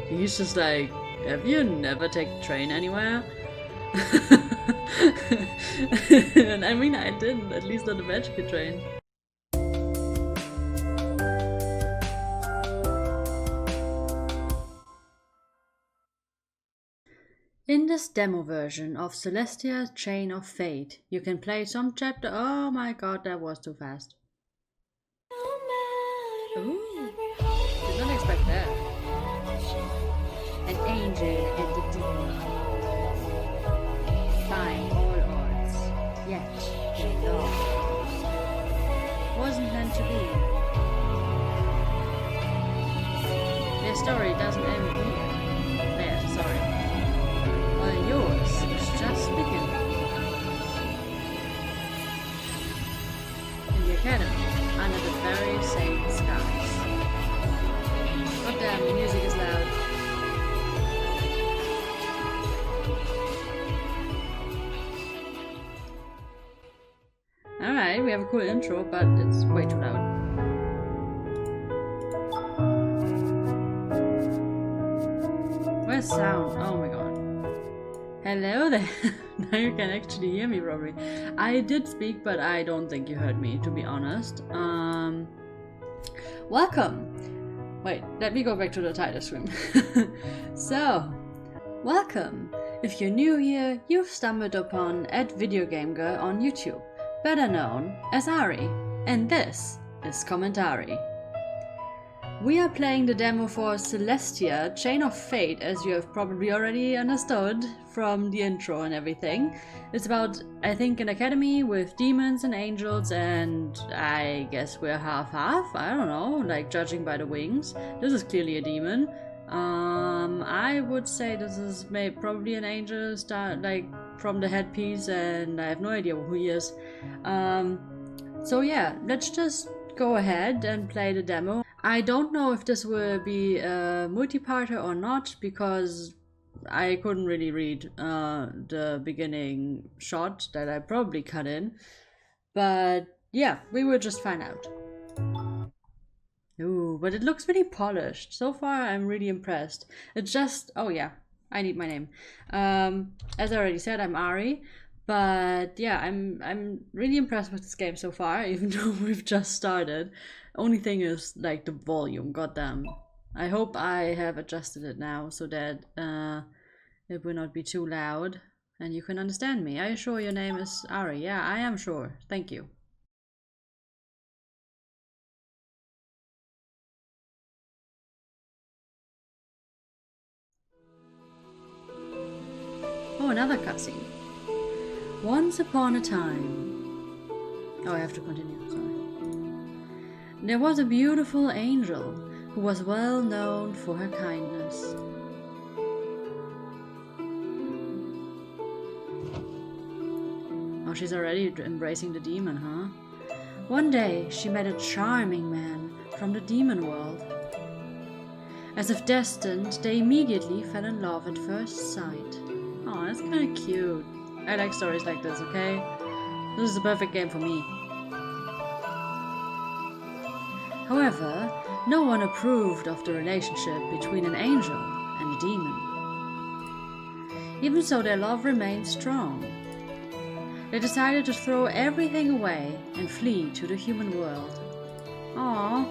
He's just like, have you never taken train anywhere? And I mean, I didn't, at least not the magical train. In this demo version of Celestia Chain of Fate, you can play some chapter. Oh my god, that was too fast. Ooh, did not expect that. An angel and a demon. Defying all odds, yet they lost. Wasn't meant to be. Their story doesn't end here. There, sorry. While yours is just beginning. In the academy, under the very same skies. God damn, the music is loud. Alright, we have a cool intro, but it's way too loud. Where's sound? Oh my god. Hello there. Now you can actually hear me probably. I did speak, but I don't think you heard me, to be honest. Welcome. Wait, let me go back to the title screen. So, welcome. If you're new here, you've stumbled upon @VideoGameGirl on YouTube, better known as Ari, and this is Commentary. We are playing the demo for Celestia Chain of Fate, as you have probably already understood from the intro and everything. It's about, I think, an academy with demons and angels, and I guess we're half-half, I don't know, like judging by the wings. This is clearly a demon. I would say this is probably an angel, like from the headpiece, and I have no idea who he is. So yeah, let's just go ahead and play the demo. I don't know if this will be a multi-parter or not, because I couldn't really read the beginning shot that I probably cut in. But yeah, we will just find out. Ooh, but it looks really polished. So far, I'm really impressed. It's just, oh yeah, I need my name. As I already said, I'm Ari. But yeah, I'm really impressed with this game so far, even though we've just started. Only thing is like the volume, goddamn. I hope I have adjusted it now so that it will not be too loud and you can understand me. Are you sure your name is Ari? Yeah, I am sure. Thank you. Oh, another cutscene. Once upon a time. Oh, I have to continue, sorry. There was a beautiful angel who was well known for her kindness. Oh, she's already embracing the demon, huh? One day, she met a charming man from the demon world. As if destined, they immediately fell in love at first sight. Oh, that's kind of cute. I like stories like this, okay? This is the perfect game for me. However, no one approved of the relationship between an angel and a demon. Even so, their love remained strong. They decided to throw everything away and flee to the human world. Aww.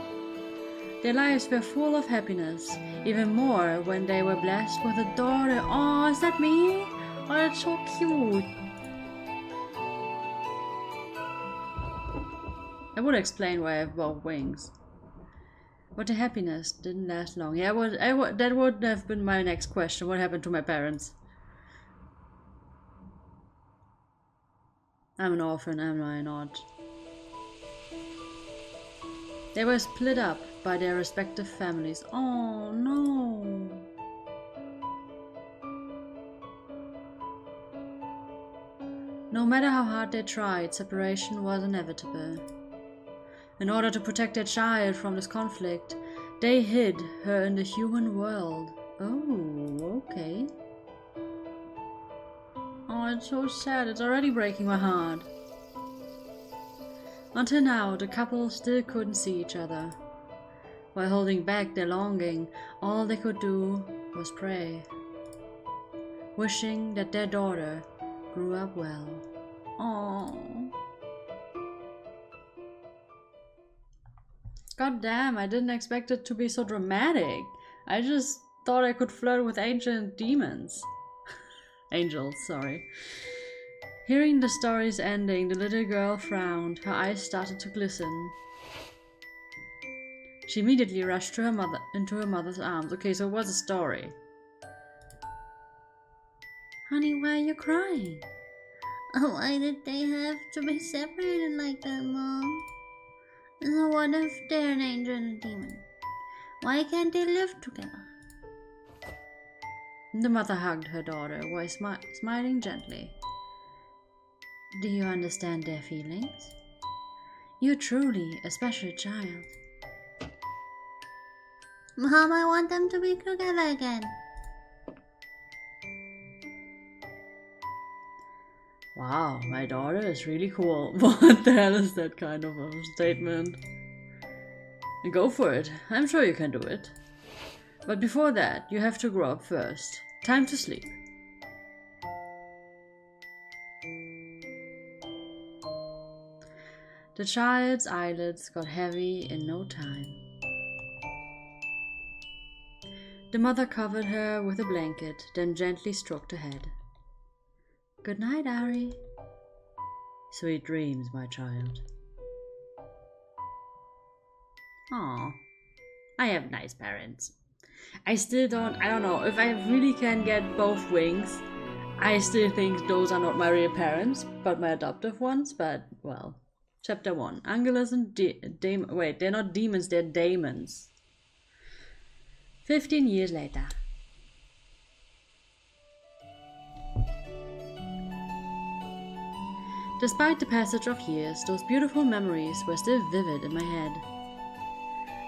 Their lives were full of happiness, even more when they were blessed with a daughter. Aww, is that me? Oh, that's so cute. I would explain why I have both wings. But the happiness didn't last long. Yeah, that would have been my next question. What happened to my parents? I'm an orphan, am I not? They were split up by their respective families. Oh no! No matter how hard they tried, separation was inevitable. In order to protect their child from this conflict, they hid her in the human world. Oh, okay. Oh, it's so sad. It's already breaking my heart. Until now, the couple still couldn't see each other. While holding back their longing, all they could do was pray, wishing that their daughter grew up well. Aww. God damn, I didn't expect it to be so dramatic. I just thought I could flirt with ancient demons. Angels, sorry. Hearing the story's ending, the little girl frowned. Her eyes started to glisten. She immediately rushed to into her mother's arms. Okay, so it was a story. Honey, why are you crying? Oh, why did they have to be separated like that, Mom? So what if they're an angel and a demon? Why can't they live together? The mother hugged her daughter while smiling gently. Do you understand their feelings? You're truly a special child. Mom, I want them to be together again. Wow, my daughter is really cool. What the hell is that kind of a statement? Go for it. I'm sure you can do it. But before that, you have to grow up first. Time to sleep. The child's eyelids got heavy in no time. The mother covered her with a blanket, then gently stroked her head. Good night, Ari. Sweet dreams, my child. Aw, I have nice parents. I don't know, if I really can get both wings, I still think those are not my real parents, but my adoptive ones, but, well. Chapter 1. Angelus and wait, they're not demons, they're daemons. 15 years later. Despite the passage of years, those beautiful memories were still vivid in my head.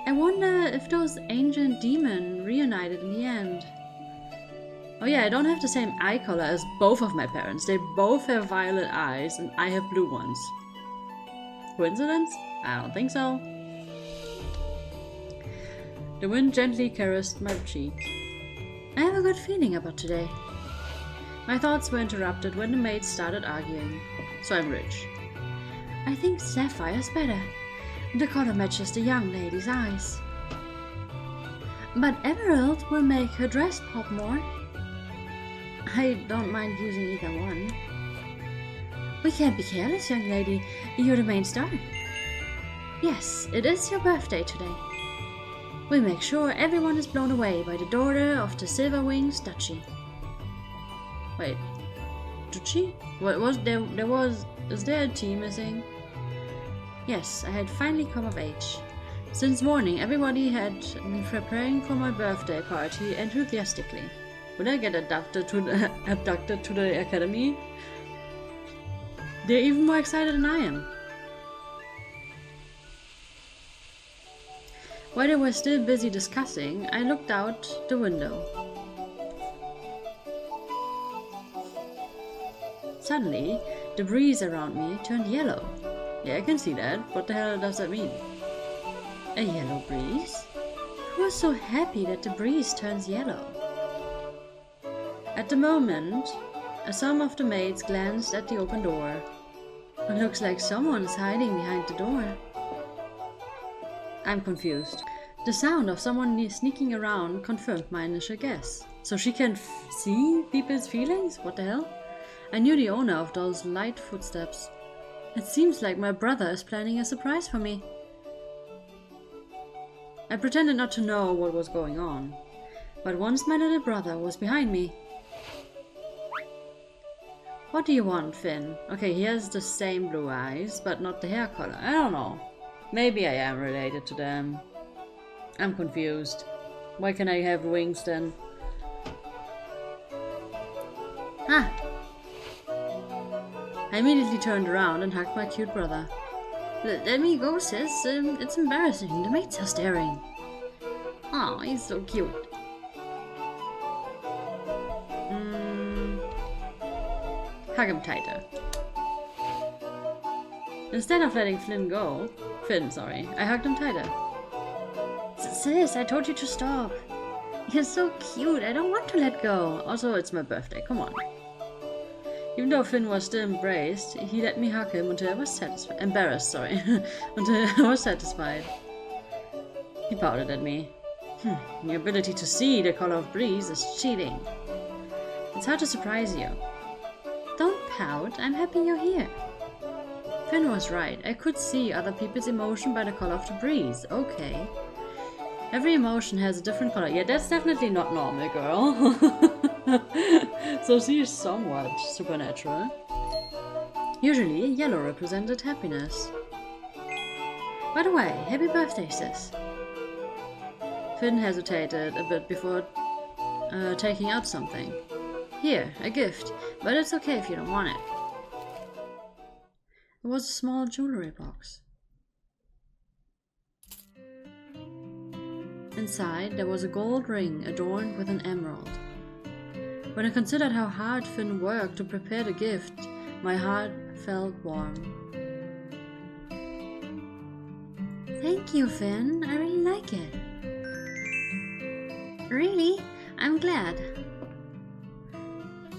I wonder if those ancient demons reunited in the end. Oh yeah, I don't have the same eye color as both of my parents. They both have violet eyes and I have blue ones. Coincidence? I don't think so. The wind gently caressed my cheek. I have a good feeling about today. My thoughts were interrupted when the maids started arguing. So I'm rich. I think sapphire's better. The color matches the young lady's eyes. But emerald will make her dress pop more. I don't mind using either one. We can't be careless, young lady. You're the main star. Yes, it is your birthday today. We'll make sure everyone is blown away by the daughter of the Silver Wings Duchy. Wait, Duchy? What was there? Is there a T missing? Yes, I had finally come of age. Since morning, everybody had been preparing for my birthday party enthusiastically. Would I get abducted to the academy? They're even more excited than I am. While they were still busy discussing, I looked out the window. Suddenly, the breeze around me turned yellow. Yeah, I can see that. What the hell does that mean? A yellow breeze? Who is so happy that the breeze turns yellow? At the moment, some of the maids glanced at the open door. It looks like someone is hiding behind the door. I'm confused. The sound of someone sneaking around confirmed my initial guess. So she can see people's feelings? What the hell? I knew the owner of those light footsteps. It seems like my brother is planning a surprise for me. I pretended not to know what was going on. But once my little brother was behind me. What do you want, Finn? Okay, he has the same blue eyes, but not the hair color. I don't know. Maybe I am related to them. I'm confused. Why can I have wings then? Ah! I immediately turned around and hugged my cute brother. Let me go, sis. It's embarrassing. The mates are staring. Oh, he's so cute. Hug him tighter. Instead of letting Finn, sorry, I hugged him tighter. Sis, I told you to stop. You're so cute. I don't want to let go. Also, it's my birthday. Come on. Even though Finn was still embraced, he let me hug him until I was satisfied. Embarrassed, sorry. Until I was satisfied. He pouted at me. Your ability to see the color of breeze is cheating. It's hard to surprise you. Don't pout. I'm happy you're here. Finn was right. I could see other people's emotion by the color of the breeze. Okay. Every emotion has a different color. Yeah, that's definitely not normal, girl. So she is somewhat supernatural. Usually, yellow represented happiness. By the way, happy birthday, sis. Finn hesitated a bit before taking out something. Here, a gift, but it's okay if you don't want it. It was a small jewelry box. Inside, there was a gold ring adorned with an emerald. When I considered how hard Finn worked to prepare the gift, my heart felt warm. Thank you, Finn. I really like it. Really? I'm glad.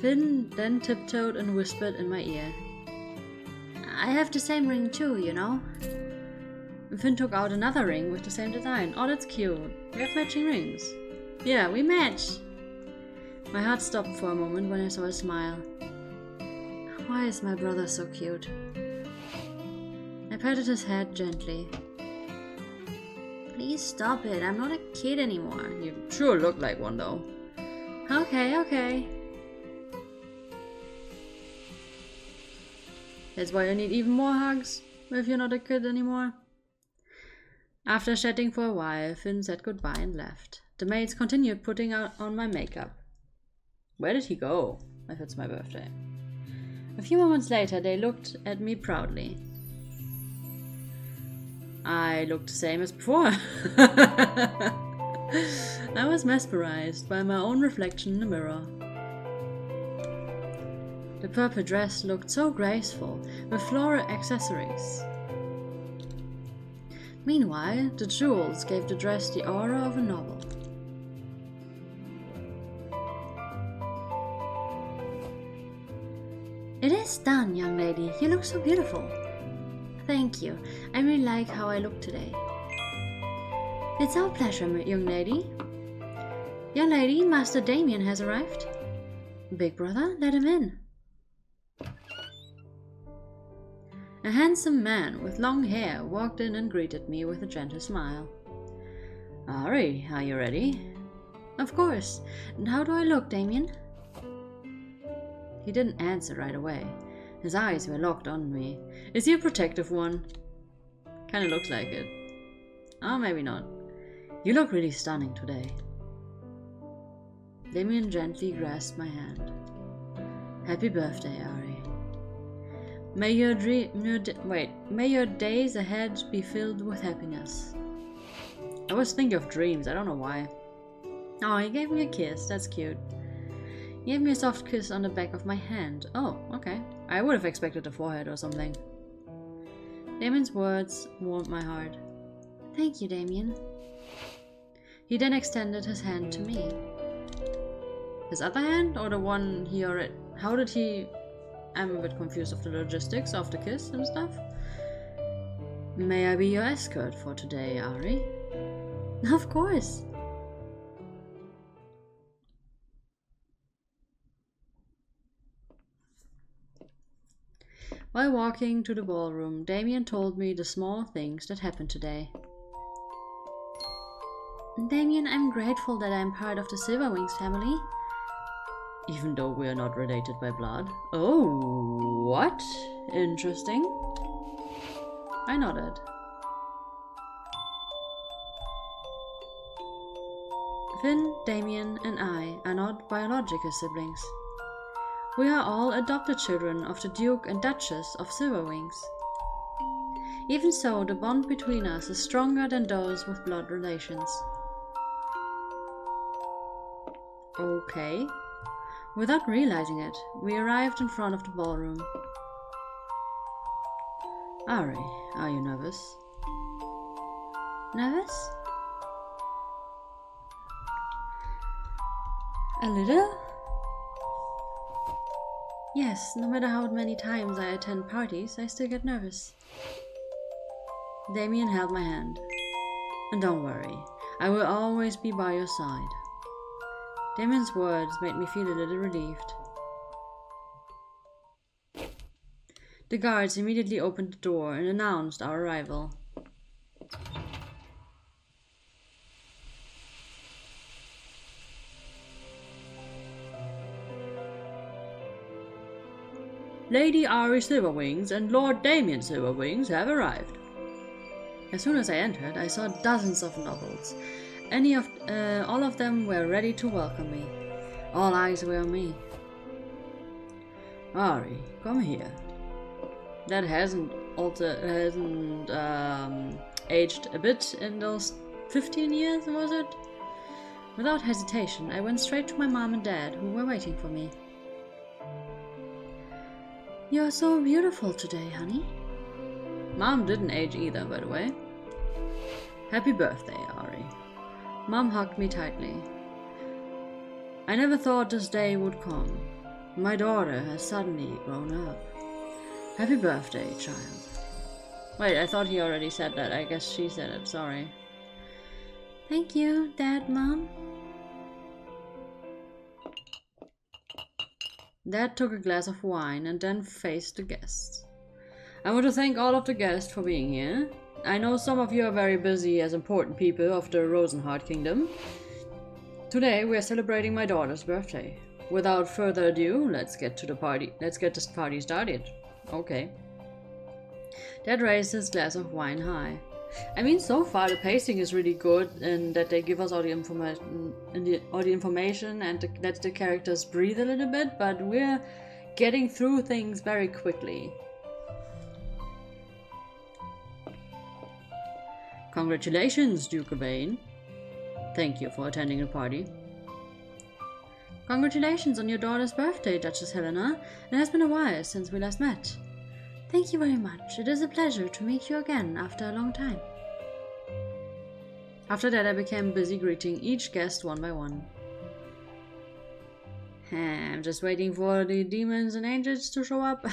Finn then tiptoed and whispered in my ear. I have the same ring too, you know. Finn took out another ring with the same design. Oh, that's cute. We have matching rings. Yeah, we match. My heart stopped for a moment when I saw a smile. Why is my brother so cute? I patted his head gently. Please stop it. I'm not a kid anymore. You sure look like one though. Okay, okay. That's why you need even more hugs if you're not a kid anymore. After chatting for a while, Finn said goodbye and left. The maids continued putting on my makeup. Where did he go? If it's my birthday. A few moments later, they looked at me proudly. I looked the same as before. I was mesmerized by my own reflection in the mirror. The purple dress looked so graceful, with floral accessories. Meanwhile, the jewels gave the dress the aura of a novel. It is done, young lady. You look so beautiful. Thank you. I really like how I look today. It's our pleasure, young lady. Young lady, Master Damien has arrived. Big brother, let him in. A handsome man with long hair walked in and greeted me with a gentle smile. Ari, are you ready? Of course. And how do I look, Damien? He didn't answer right away. His eyes were locked on me. Is he a protective one? Kinda looks like it. Oh, maybe not. You look really stunning today. Damien gently grasped my hand. Happy birthday, Ari. May your days ahead be filled with happiness. I was thinking of dreams, I don't know why. Oh, he gave me a kiss, that's cute. He gave me a soft kiss on the back of my hand. Oh, okay. I would have expected a forehead or something. Damien's words warmed my heart. Thank you, Damien. He then extended his hand to me. His other hand, or the one he already... How did he... I'm a bit confused of the logistics of the kiss and stuff. May I be your escort for today, Ari? Of course. While walking to the ballroom, Damien told me the small things that happened today. Damien, I'm grateful that I'm part of the Silverwings family. Even though we are not related by blood. Oh, what? Interesting. I nodded. Finn, Damien, and I are not biological siblings. We are all adopted children of the Duke and Duchess of Silverwings. Even so, the bond between us is stronger than those with blood relations. Okay. Without realizing it, we arrived in front of the ballroom. Ari, are you nervous? Nervous? A little? Yes, no matter how many times I attend parties, I still get nervous. Damien held my hand. And don't worry, I will always be by your side. Damien's words made me feel a little relieved. The guards immediately opened the door and announced our arrival. Lady Ari Silverwings and Lord Damien Silverwings have arrived. As soon as I entered, I saw dozens of nobles. All of them were ready to welcome me. All eyes were on me. Ari, come here. That hasn't aged a bit in those 15 years, was it? Without hesitation, I went straight to my mom and dad, who were waiting for me. You're so beautiful today, honey. Mom didn't age either, by the way. Happy birthday, Ari. Mom hugged me tightly. I never thought this day would come. My daughter has suddenly grown up. Happy birthday, child. Wait, I thought he already said that. I guess she said it, sorry. Thank you, Dad, Mom. Dad took a glass of wine and then faced the guests. I want to thank all of the guests for being here. I know some of you are very busy as important people of the Rosenheart Kingdom. Today we are celebrating my daughter's birthday. Without further ado, let's get to the party. Let's get this party started. Okay. Dad raised his glass of wine high. I mean, so far the pacing is really good, and that they give us all the information and let the characters breathe a little bit, but we're getting through things very quickly. Congratulations, Duke Yvain. Thank you for attending the party. Congratulations on your daughter's birthday, Duchess Helena. It has been a while since we last met. Thank you very much. It is a pleasure to meet you again after a long time. After that, I became busy greeting each guest one by one. I'm just waiting for the demons and angels to show up.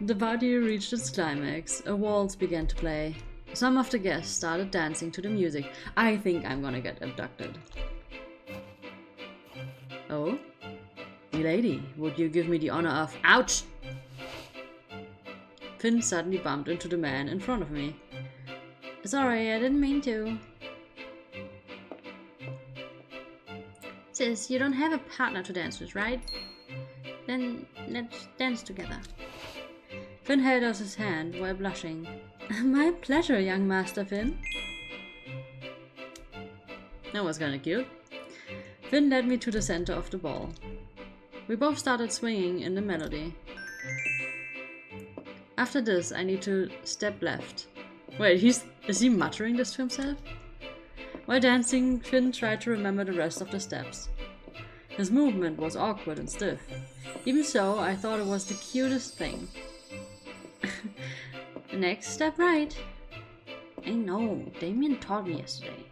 The party reached its climax. A waltz began to play. Some of the guests started dancing to the music. I think I'm gonna get abducted. Oh? Milady, would you give me the honor of— Ouch! Finn suddenly bumped into the man in front of me. Sorry, I didn't mean to. Sis, you don't have a partner to dance with, right? Then let's dance together. Finn held out his hand while blushing. My pleasure, young Master Finn. That was kinda cute. Finn led me to the center of the ball. We both started swinging in the melody. After this, I need to step left. Wait, is he muttering this to himself? While dancing, Finn tried to remember the rest of the steps. His movement was awkward and stiff. Even so, I thought it was the cutest thing. Next, step right. I know, Damien taught me yesterday.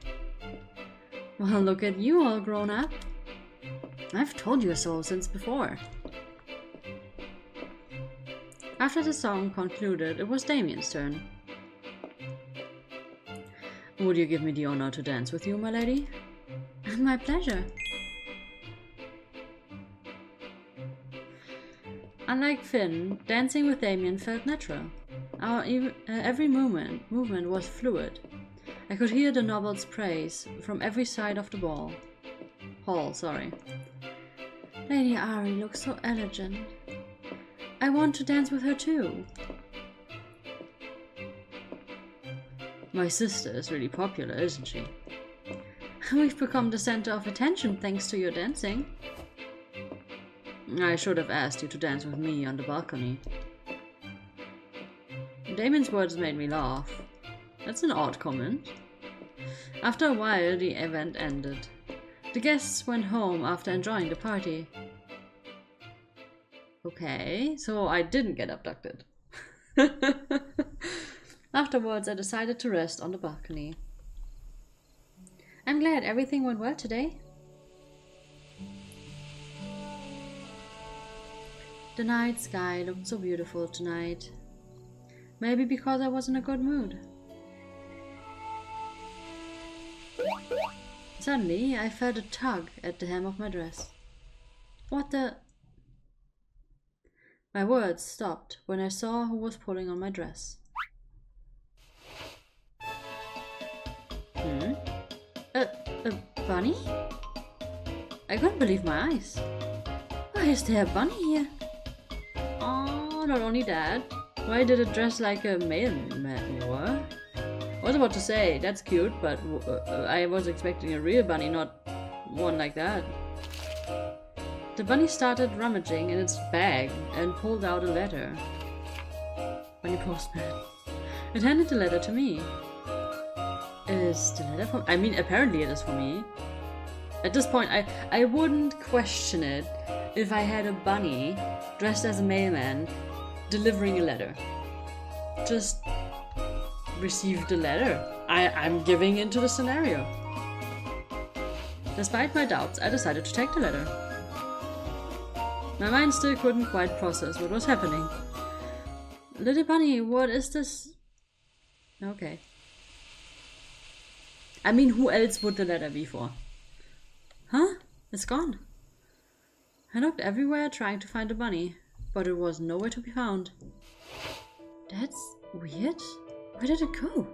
Well, look at you all grown up. I've told you so since before. After the song concluded, it was Damien's turn. Would you give me the honor to dance with you, my lady? My pleasure. Unlike Finn, dancing with Damien felt natural. Every movement was fluid. I could hear the noble's praise from every side of the hall. Lady Ari looks so elegant. I want to dance with her too. My sister is really popular, isn't she? We've become the center of attention thanks to your dancing. I should have asked you to dance with me on the balcony. Damien's words made me laugh. That's an odd comment. After a while, the event ended. The guests went home after enjoying the party. Okay, so I didn't get abducted. Afterwards, I decided to rest on the balcony. I'm glad everything went well today. The night sky looked so beautiful tonight. Maybe because I was in a good mood. Suddenly, I felt a tug at the hem of my dress. What the... My words stopped when I saw who was pulling on my dress. A bunny? I couldn't believe my eyes. Why is there a bunny here? Oh, not only that. Why did it dress like a mailman? What? I was about to say, that's cute, but I was expecting a real bunny, not one like that. The bunny started rummaging in its bag and pulled out a letter. Bunny postman. It handed the letter to me. Is the letter for... I mean, apparently it is for me. At this point, I wouldn't question it if I had a bunny dressed as a mailman delivering a letter. Just receive the letter. I'm giving into the scenario. Despite my doubts, I decided to take the letter. My mind still couldn't quite process what was happening. Little bunny, what is this? Okay. I mean, who else would the letter be for? Huh? It's gone. I looked everywhere trying to find the bunny, but it was nowhere to be found. That's weird. Where did it go?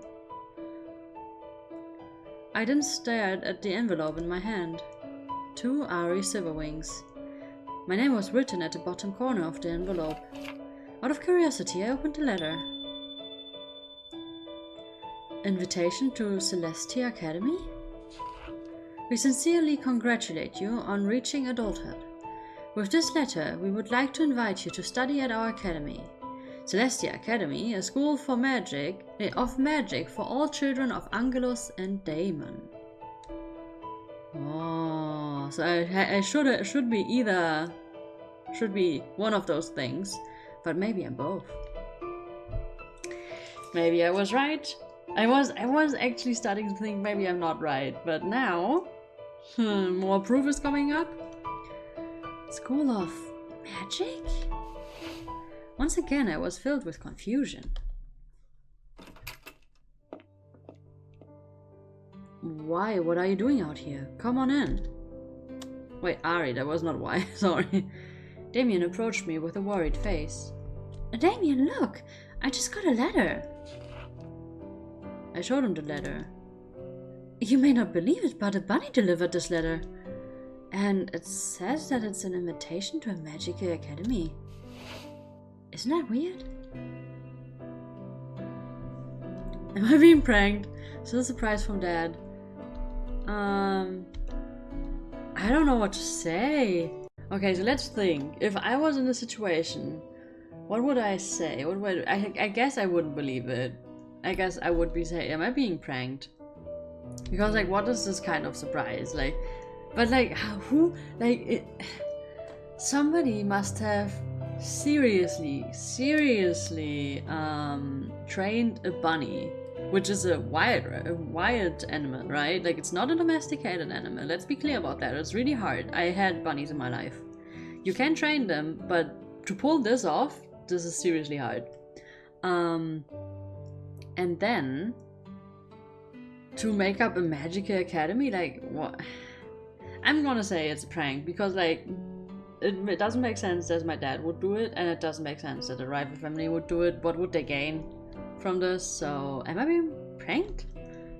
I then stared at the envelope in my hand. To Ari Silverwings. My name was written at the bottom corner of the envelope. Out of curiosity, I opened the letter. Invitation to Celestia Academy? We sincerely congratulate you on reaching adulthood. With this letter, we would like to invite you to study at our academy. Celestia Academy, a school for magic for all children of Angelus and Daemon. Oh, so I should be one of those things, but maybe I'm both. Maybe I was right. I was actually starting to think maybe I'm not right, but now more proof is coming up. School of Magic? Once again, I was filled with confusion. Why? What are you doing out here? Come on in. Wait, Ari, that was not why. Sorry. Damien approached me with a worried face. Damien, look! I just got a letter. I showed him the letter. You may not believe it, but a bunny delivered this letter. And it says that it's an invitation to a magical academy. Isn't that weird? Am I being pranked? Still a surprise from Dad. I don't know what to say. Okay, so let's think. If I was in this situation, what would I say? I guess I wouldn't believe it. I guess I would be saying, am I being pranked? Because, like, what is this kind of surprise? Like, but, like, who, like, somebody must have seriously trained a bunny, which is a wild animal, right? Like, it's not a domesticated animal. Let's be clear about that. It's really hard. I had bunnies in my life. You can train them, but to pull this off, this is seriously hard. And then to make up a magical academy, like, what? I'm gonna say it's a prank because, like, it doesn't make sense that my dad would do it, and it doesn't make sense that the rival family would do it. What would they gain from this? So, am I being pranked?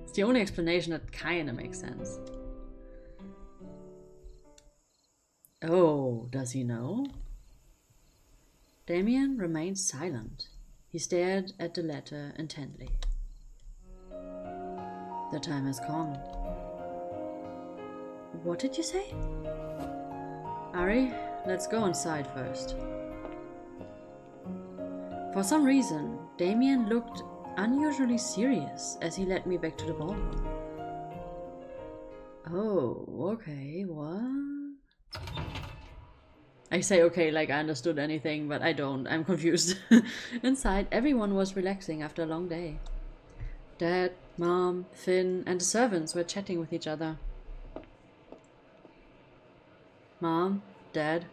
It's the only explanation that kind of makes sense. Oh, does he know? Damien remained silent. He stared at the letter intently. The time has come. What did you say? Ari, let's go inside first. For some reason, Damien looked unusually serious as he led me back to the ballroom. Oh, okay, what? I say okay like I understood anything, but I don't. I'm confused. Inside, everyone was relaxing after a long day. Dad Mom, Finn, and the servants were chatting with each other. Mom, Dad,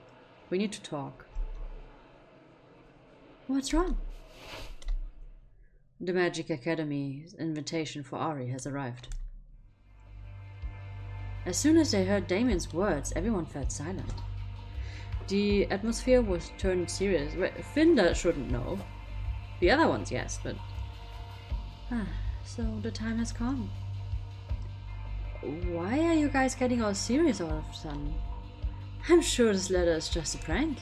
we need to talk. What's wrong? The Magic Academy's invitation for Ari has arrived. As soon as they heard Damien's words, everyone felt silent. The atmosphere was turned serious. Finn shouldn't know. The other ones, yes, but... so the time has come. Why are you guys getting all serious all of a sudden? I'm sure this letter is just a prank.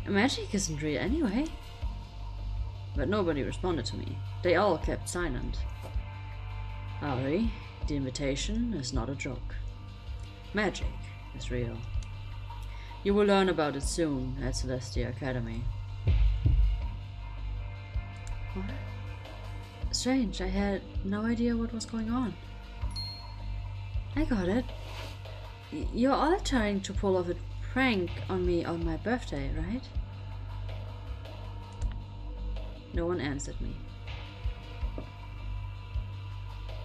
Magic isn't real anyway. But nobody responded to me. They all kept silent. Ari, the invitation is not a joke. Magic is real. You will learn about it soon at Celestia Academy. What? Strange, I had no idea what was going on. I got it. You're all trying to pull off a prank on me on my birthday, right? No one answered me.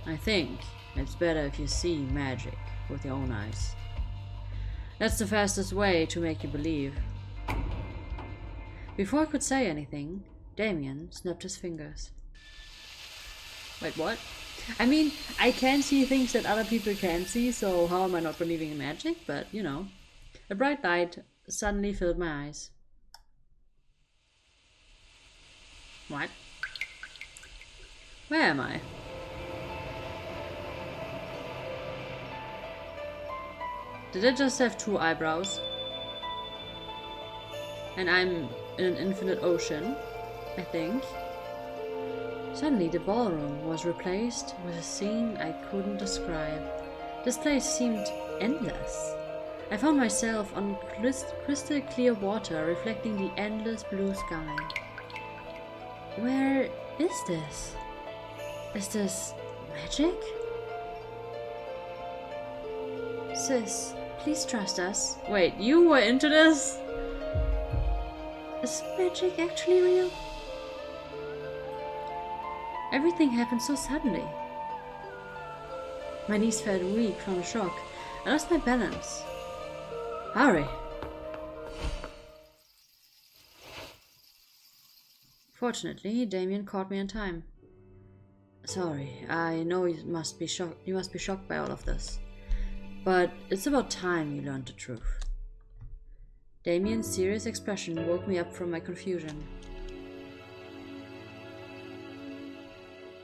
I think it's better if you see magic with your own eyes. That's the fastest way to make you believe. Before I could say anything, Damien snapped his fingers. Wait, what? I mean, I can see things that other people can't see, so how am I not believing in magic? But, you know, a bright light suddenly filled my eyes. What? Where am I? Did I just have two eyebrows? And I'm in an infinite ocean, I think. Suddenly the ballroom was replaced with a scene I couldn't describe. This place seemed endless. I found myself on crystal clear water reflecting the endless blue sky. Where is this? Is this magic? Sis, please trust us. Wait, you were into this? Is magic actually real? Everything happened so suddenly. My knees felt weak from the shock. I lost my balance. Hurry! Fortunately, Damien caught me in time. Sorry, I know you must be shocked by all of this. But it's about time you learned the truth. Damien's serious expression woke me up from my confusion.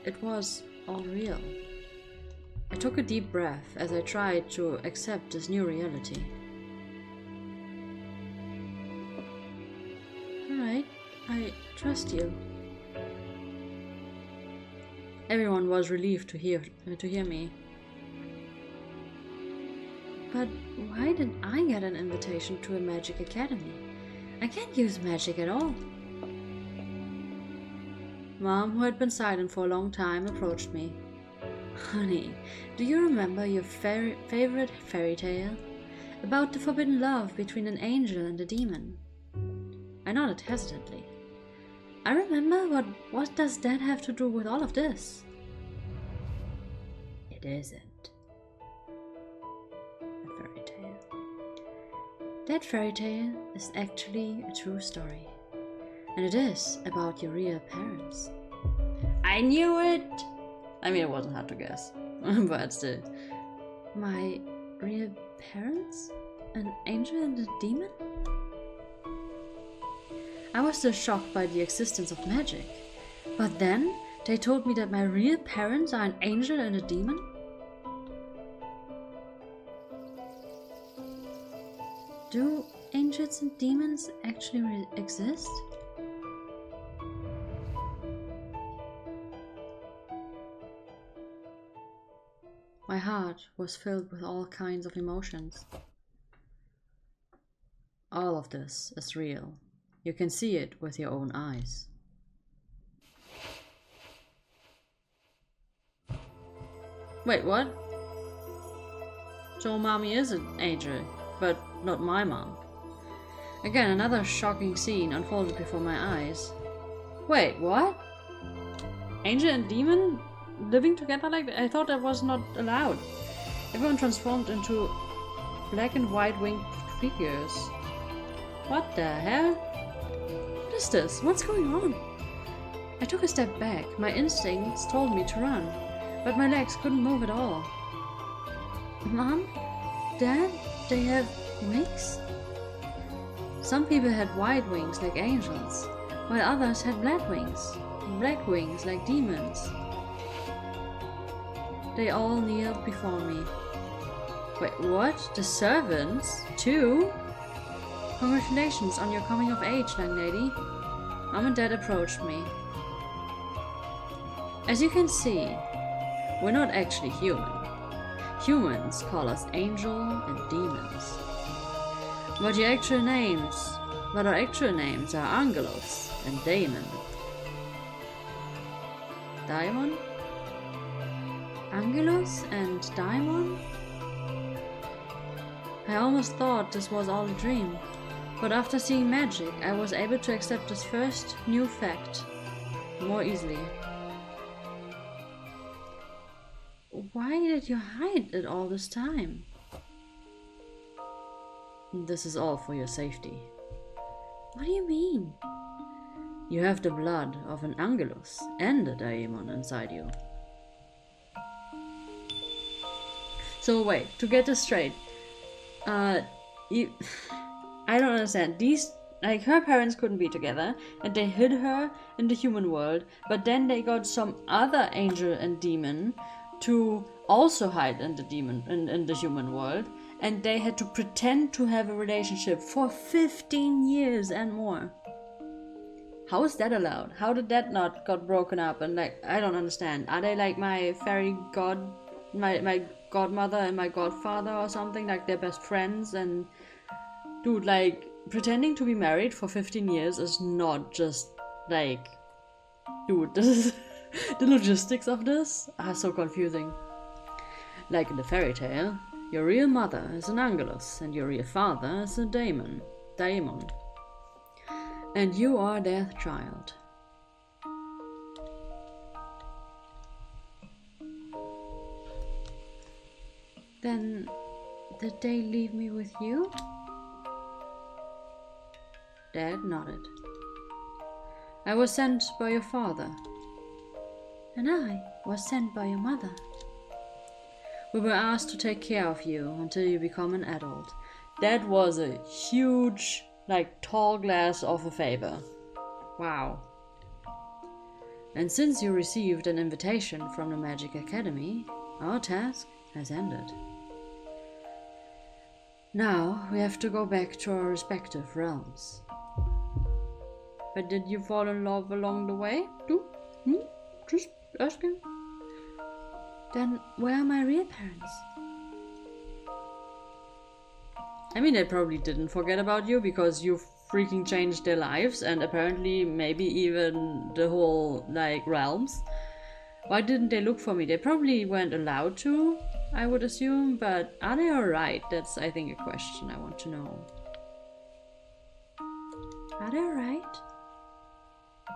It was all real. I took a deep breath as I tried to accept this new reality. Alright, I trust you. Everyone was relieved to hear me. But why did I get an invitation to a magic academy? I can't use magic at all. Mom, who had been silent for a long time, approached me. Honey, do you remember your favorite fairy tale? About the forbidden love between an angel and a demon? I nodded hesitantly. I remember, but what does that have to do with all of this? It isn't a fairy tale. That fairy tale is actually a true story. And it is about your real parents. I knew it! I mean, it wasn't hard to guess. But still. My real parents? An angel and a demon? I was still shocked by the existence of magic. But then, they told me that my real parents are an angel and a demon? Do angels and demons actually exist? My heart was filled with all kinds of emotions. All of this is real. You can see it with your own eyes. Wait, what? So mommy is an angel, but not my mom. Again, another shocking scene unfolded before my eyes. Wait, what? Angel and demon? living together like that? I thought that was not allowed. Everyone transformed into black and white winged figures. What the hell? What is this? What's going on? I took a step back. My instincts told me to run, but my legs couldn't move at all. Mom? Dad? They have wings? Some people had white wings like angels, while others had black wings like demons. They all kneeled before me. Wait, what? The servants? Too? Congratulations on your coming of age, young lady. Mom and Dad approached me. As you can see, we're not actually human. Humans call us angel and demons. But our actual names are Angelos and Daemon. Daemon? Angelos and Daemon? I almost thought this was all a dream, but after seeing magic, I was able to accept this first new fact more easily. Why did you hide it all this time? This is all for your safety. What do you mean? You have the blood of an Angelus and a Daemon inside you. So wait, to get this straight, I don't understand. Her parents couldn't be together, and they hid her in the human world, but then they got some other angel and demon to also hide in the human world, and they had to pretend to have a relationship for 15 years and more. How is that allowed? How did that not got broken up? And I don't understand. Are they like my fairy god, my godmother and my godfather or something? Like they're best friends? And dude, like pretending to be married for 15 years is not just like, dude, this is the logistics of this are so confusing. Like in the fairy tale, your real mother is an Angelus and your real father is a Daemon. And you are their child. Then, did they leave me with you? Dad nodded. I was sent by your father. And I was sent by your mother. We were asked to take care of you until you become an adult. That was a huge, tall glass of a favor. Wow. And since you received an invitation from the Magic Academy, our task has ended. Now we have to go back to our respective realms. But did you fall in love along the way too? Just asking. Then where are my real parents? I mean, they probably didn't forget about you because you freaking changed their lives and apparently maybe even the whole realms. Why didn't they look for me? They probably weren't allowed to, I would assume, but are they alright? That's, I think, a question I want to know. Are they alright?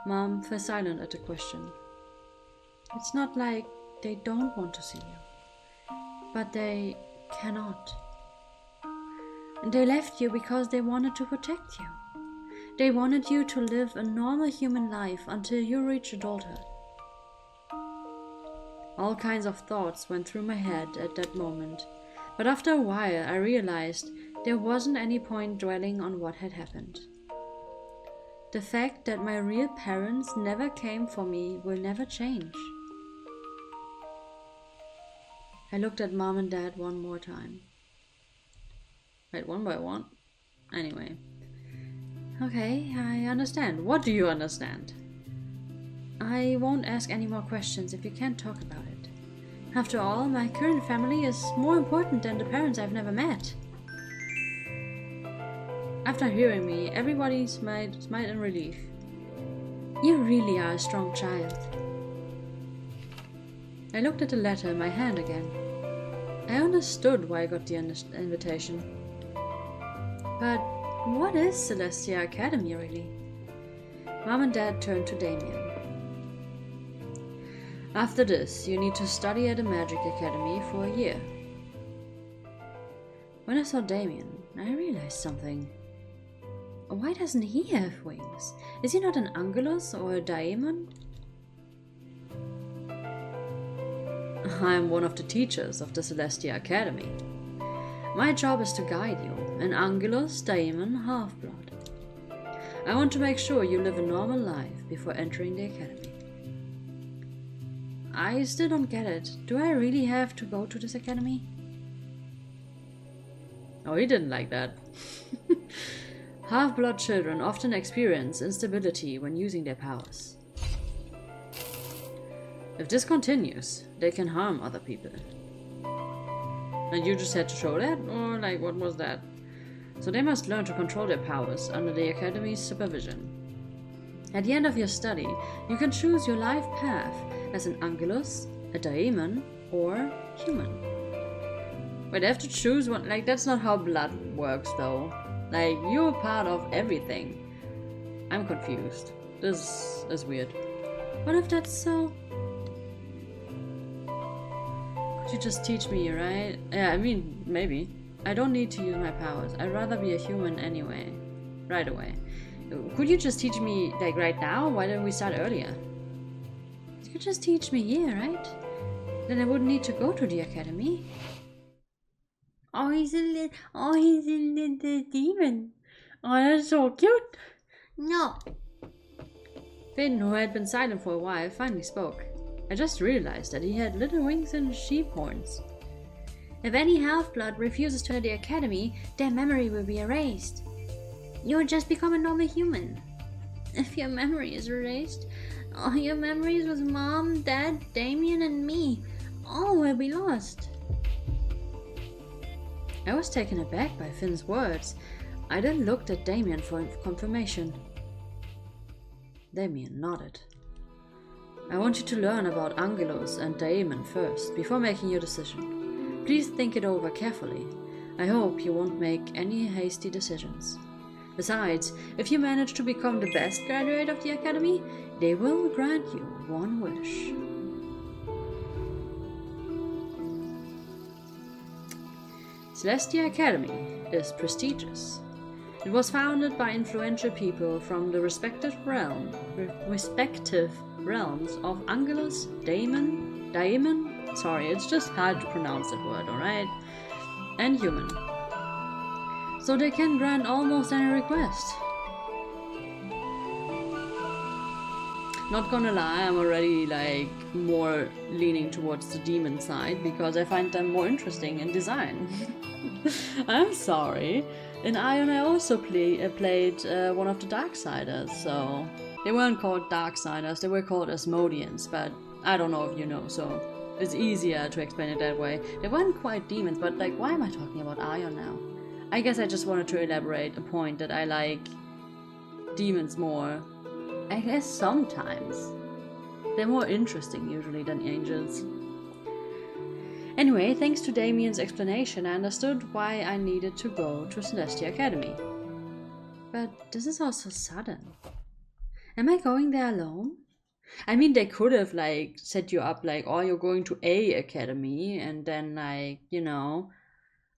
Mom fell silent at the question. It's not like they don't want to see you, but they cannot. And they left you because they wanted to protect you. They wanted you to live a normal human life until you reach adulthood. All kinds of thoughts went through my head at that moment, but after a while I realized there wasn't any point dwelling on what had happened. The fact that my real parents never came for me will never change. I looked at Mom and Dad one more time. Wait, one by one? Anyway. Okay, I understand. What do you understand? I won't ask any more questions if you can't talk about it. After all, my current family is more important than the parents I've never met. After hearing me, everybody smiled in relief. You really are a strong child. I looked at the letter in my hand again. I understood why I got the invitation. But what is Celestia Academy really? Mom and Dad turned to Damien. After this, you need to study at a magic academy for a year. When I saw Damien, I realized something. Why doesn't he have wings? Is he not an angelus or a daemon? I'm one of the teachers of the Celestia Academy. My job is to guide you, an angelus, daemon, half-blood. I want to make sure you live a normal life before entering the academy. I still don't get it. Do I really have to go to this academy? Oh, he didn't like that. Half-blood children often experience instability when using their powers. If this continues, they can harm other people. And you just had to show that? Or like, what was that? So they must learn to control their powers under the Academy's supervision. At the end of your study, you can choose your life path as an angelus, a daemon, or human. Wait, they have to choose one? Like, that's not how blood works though. Like, you're part of everything. I'm confused. This is weird. What if that's so? Could you just teach me, right? Yeah, I mean, maybe. I don't need to use my powers. I'd rather be a human anyway. Right away. Could you just teach me, like, right now? Why didn't we start earlier? You could just teach me here, right? Then I wouldn't need to go to the academy. Oh, he's a little demon. Oh, that's so cute. No. Finn, who had been silent for a while, finally spoke. I just realized that he had little wings and sheep horns. If any half-blood refuses to enter the academy, their memory will be erased. You will just become a normal human. If your memory is erased, all your memories with Mom, Dad, Damien, and me, all will be lost. I was taken aback by Finn's words. I then looked at Damien for confirmation. Damien nodded. I want you to learn about angelus and daemon first, before making your decision. Please think it over carefully. I hope you won't make any hasty decisions. Besides, if you manage to become the best graduate of the academy, they will grant you one wish. Celestia Academy is prestigious. It was founded by influential people from the respective realms of Angelus, Daemon, sorry, it's just hard to pronounce that word, alright? And human. So they can grant almost any request. Not gonna lie, I'm already like more leaning towards the demon side because I find them more interesting in design. I'm sorry. In Ion I also played one of the Darksiders, so they weren't called Darksiders, they were called Asmodeans, but I don't know if you know, so it's easier to explain it that way. They weren't quite demons, but like, why am I talking about Ion now? I guess I just wanted to elaborate a point that I like demons more. I guess sometimes. They're more interesting usually than angels. Anyway, thanks to Damien's explanation, I understood why I needed to go to Celestia Academy. But this is all so sudden. Am I going there alone? I mean, they could have like set you up like, oh, you're going to a academy, and then like, you know,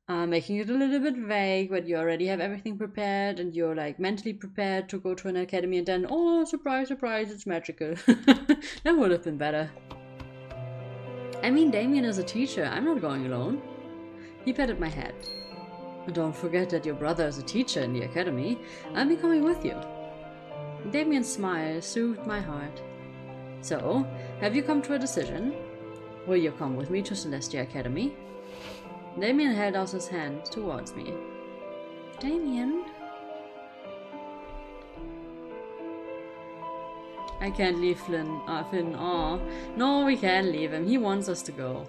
making it a little bit vague, but you already have everything prepared and you're like mentally prepared to go to an academy, and then, oh, surprise, surprise, it's magical. That would have been better. I mean, Damien is a teacher, I'm not going alone. He patted my head. Don't forget that your brother is a teacher in the academy. I'll be coming with you. Damien's smile soothed my heart. So, have you come to a decision? Will you come with me to Celestia Academy? Damien held out his hand towards me. Damien? I can't leave Finn. Aw. No, we can't leave him. He wants us to go.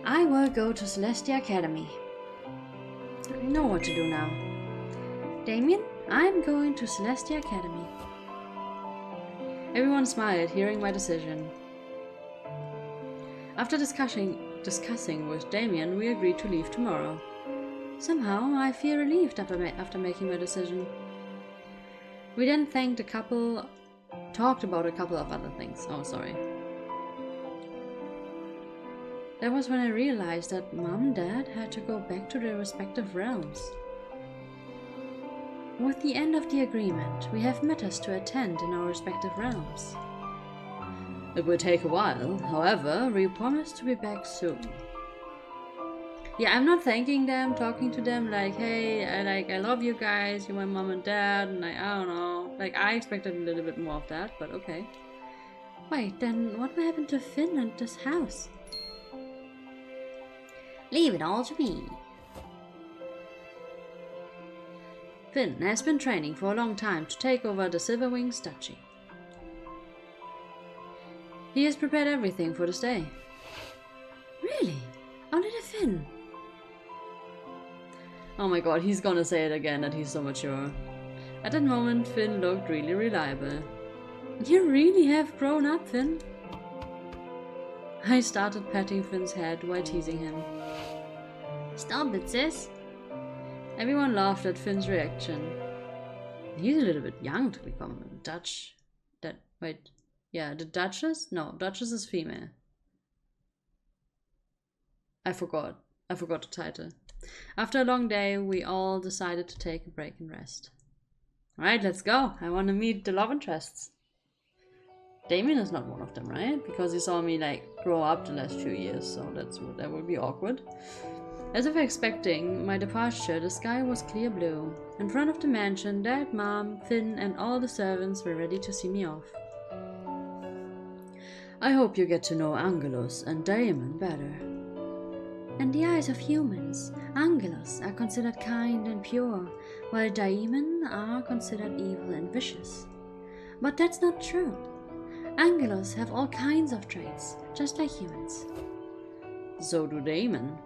I will go to Celestia Academy. I know what to do now. Damien, I'm going to Celestia Academy. Everyone smiled, hearing my decision. After discussing with Damien, we agreed to leave tomorrow. Somehow, I feel relieved after making my decision. We then talked about a couple of other things. Oh, sorry. That was when I realized that Mom and Dad had to go back to their respective realms. With the end of the agreement, we have matters to attend in our respective realms. It will take a while, however, we promise to be back soon. Yeah, I'm not thanking them, talking to them like, hey, I love you guys, you're my mom and dad, and I don't know. Like, I expected a little bit more of that, but okay. Wait, then what will happen to Finn and this house? Leave it all to me. Finn has been training for a long time to take over the Silverwings duchy. He has prepared everything for this day. Really? Only the Finn? Oh my god, he's gonna say it again that he's so mature. At that moment, Finn looked really reliable. You really have grown up, Finn. I started patting Finn's head while teasing him. Stop it, sis. Everyone laughed at Finn's reaction. He's a little bit young to become a Dutch. The Duchess? No, Duchess is female. I forgot the title. After a long day, we all decided to take a break and rest. Alright, let's go. I want to meet the love interests. Damien is not one of them, right? Because he saw me like grow up the last few years, so that would be awkward. As if expecting my departure, the sky was clear blue. In front of the mansion, Dad, Mom, Finn, and all the servants were ready to see me off. I hope you get to know Angelus and Damon better. In the eyes of humans, Angelus are considered kind and pure, while Daemon are considered evil and vicious. But that's not true. Angelus have all kinds of traits, just like humans. So do Damon.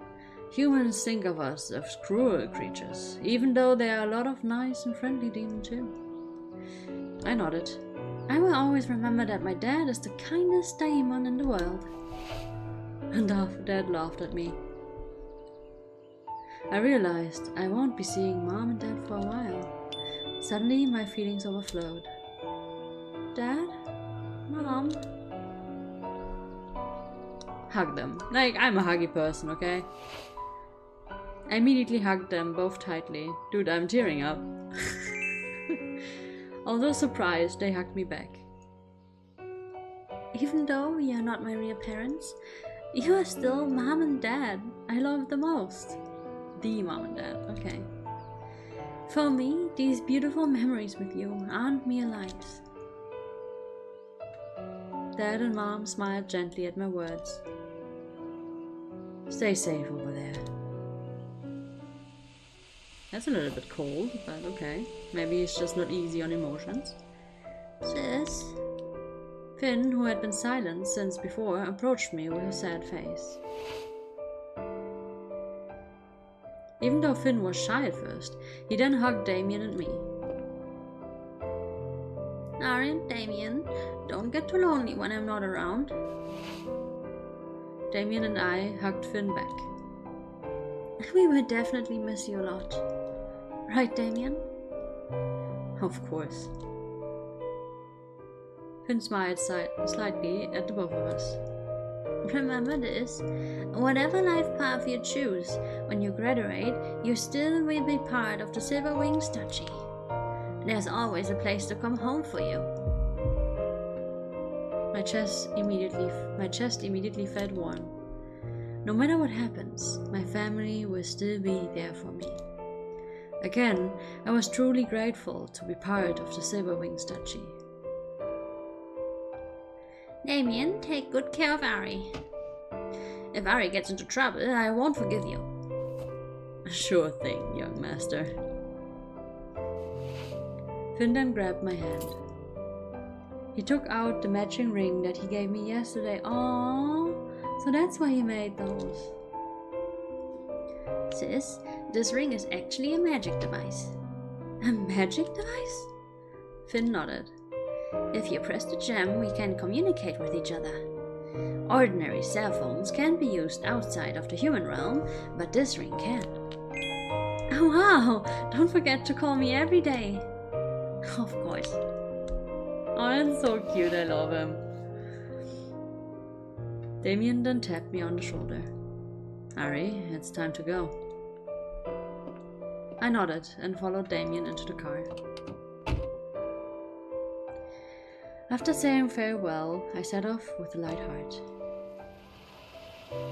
Humans think of us as cruel creatures, even though there are a lot of nice and friendly demons too. I nodded. I will always remember that my dad is the kindest Daemon in the world. And Dad laughed at me. I realized I won't be seeing Mom and Dad for a while. Suddenly my feelings overflowed. Dad? Mom? Hug them. Like, I'm a huggy person, okay? I immediately hugged them both tightly. Dude, I'm tearing up. Although surprised, they hugged me back. Even though you're not my real parents, you are still Mom and Dad I love the most. The Mom and Dad, okay. For me, these beautiful memories with you aren't mere lives. Dad and Mom smiled gently at my words. Stay safe over there. That's a little bit cold, but okay. Maybe he's just not easy on emotions. Sis? Finn, who had been silent since before, approached me with a sad face. Even though Finn was shy at first, he then hugged Damien and me. Ari and Damien, don't get too lonely when I'm not around. Damien and I hugged Finn back. We will definitely miss you a lot. Right, Damien? Of course. Finn smiled slightly at the both of us. Remember this, whatever life path you choose, when you graduate, you still will be part of the Silverwings duchy. There's always a place to come home for you. My chest immediately felt warm. No matter what happens, my family will still be there for me. Again, I was truly grateful to be part of the Silverwings duchy. Damien, take good care of Ari. If Ari gets into trouble, I won't forgive you. Sure thing, young master. Finn then grabbed my hand. He took out the matching ring that he gave me yesterday. Aww, so that's why he made those. Sis, this ring is actually a magic device. A magic device? Finn nodded. If you press the gem, we can communicate with each other. Ordinary cell phones can't be used outside of the human realm, but this ring can. Oh wow! Don't forget to call me every day. Of course. Oh, that's so cute, I love him. Damien then tapped me on the shoulder. Ari, it's time to go. I nodded and followed Damien into the car. After saying farewell, I set off with a light heart.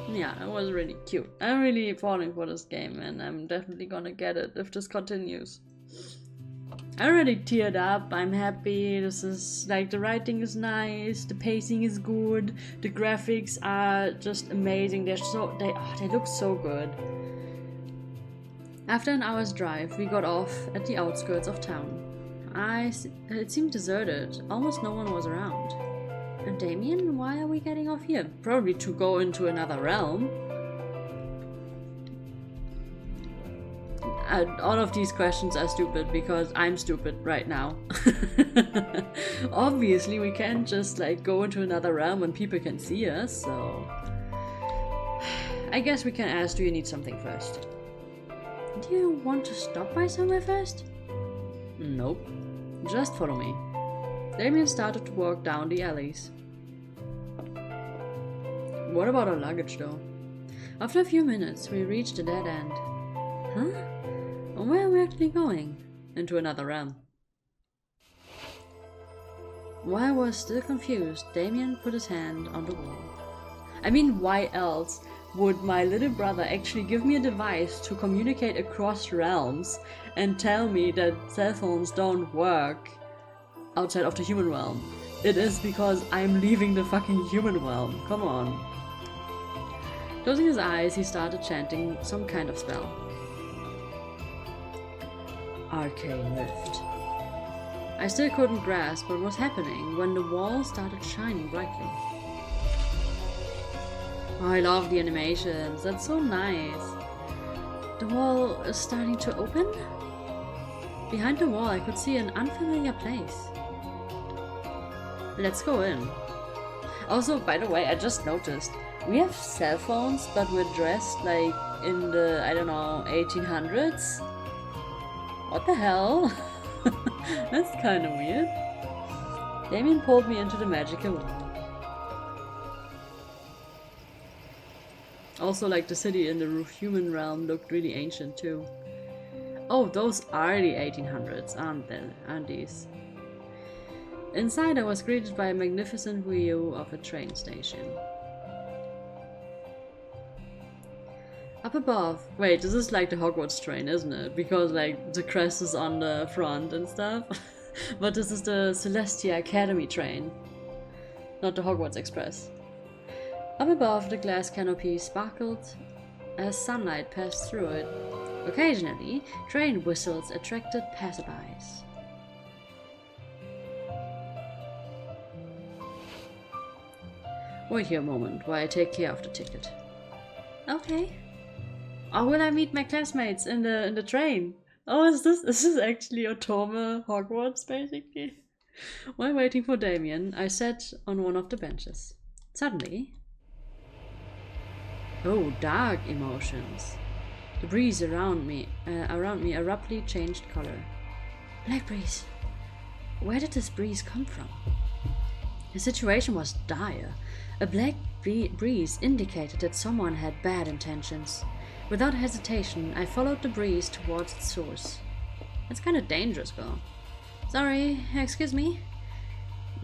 Yeah, it was really cute. I'm really falling for this game and I'm definitely gonna get it if this continues. I already teared up, I'm happy, this is like the writing is nice, the pacing is good, the graphics are just amazing, they look so good. After an hour's drive, we got off at the outskirts of town. It seemed deserted, almost no one was around. And Damien, why are we getting off here? Probably to go into another realm. All of these questions are stupid because I'm stupid right now. Obviously we can't just like go into another realm when people can see us, so... I guess we can ask, do you need something first? Do you want to stop by somewhere first? Nope. Just follow me. Damien started to walk down the alleys. What about our luggage though? After a few minutes we reached a dead end. Huh? Where are we actually going? Into another realm. While I was still confused, Damien put his hand on the wall. I mean, why else would my little brother actually give me a device to communicate across realms and tell me that cell phones don't work outside of the human realm? It is because I'm leaving the fucking human realm. Come on. Closing his eyes, he started chanting some kind of spell. Arcane Rift. I still couldn't grasp what was happening when the wall started shining brightly. Oh, I love the animations, that's so nice. The wall is starting to open? Behind the wall I could see an unfamiliar place. Let's go in. Also, by the way, I just noticed, we have cell phones, but we're dressed like in the, I don't know, 1800s? What the hell? That's kind of weird. Damien pulled me into the magical room. Also, like the city in the human realm looked really ancient too. Oh, those are the 1800s, aren't these? Inside I was greeted by a magnificent view of a train station. Up above, wait, this is like the Hogwarts train, isn't it? Because like the crest is on the front and stuff. But this is the Celestia Academy train, not the Hogwarts Express. Up above, the glass canopy sparkled as sunlight passed through it. Occasionally, train whistles attracted passerbys. Wait here a moment while I take care of the ticket. Okay. Oh, will I meet my classmates in the train? Oh, is this actually Otome Hogwarts, basically? While waiting for Damien, I sat on one of the benches. Suddenly... Oh, dark emotions. The breeze around me abruptly changed color. Black breeze. Where did this breeze come from? The situation was dire. A black breeze indicated that someone had bad intentions. Without hesitation, I followed the breeze towards its source. It's kind of dangerous, girl. Sorry, excuse me?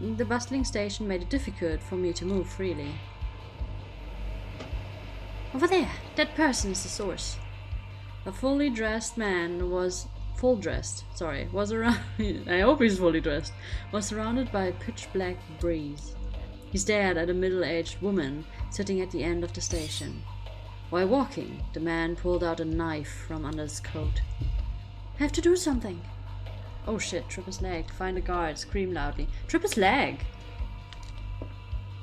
The bustling station made it difficult for me to move freely. Over there, that person is the source. A fully dressed man was around. I hope he's fully dressed. Was surrounded by a pitch-black breeze. He stared at a middle-aged woman sitting at the end of the station. While walking, the man pulled out a knife from under his coat. I have to do something. Oh shit, trip his leg. Find a guard, scream loudly. Trip his leg!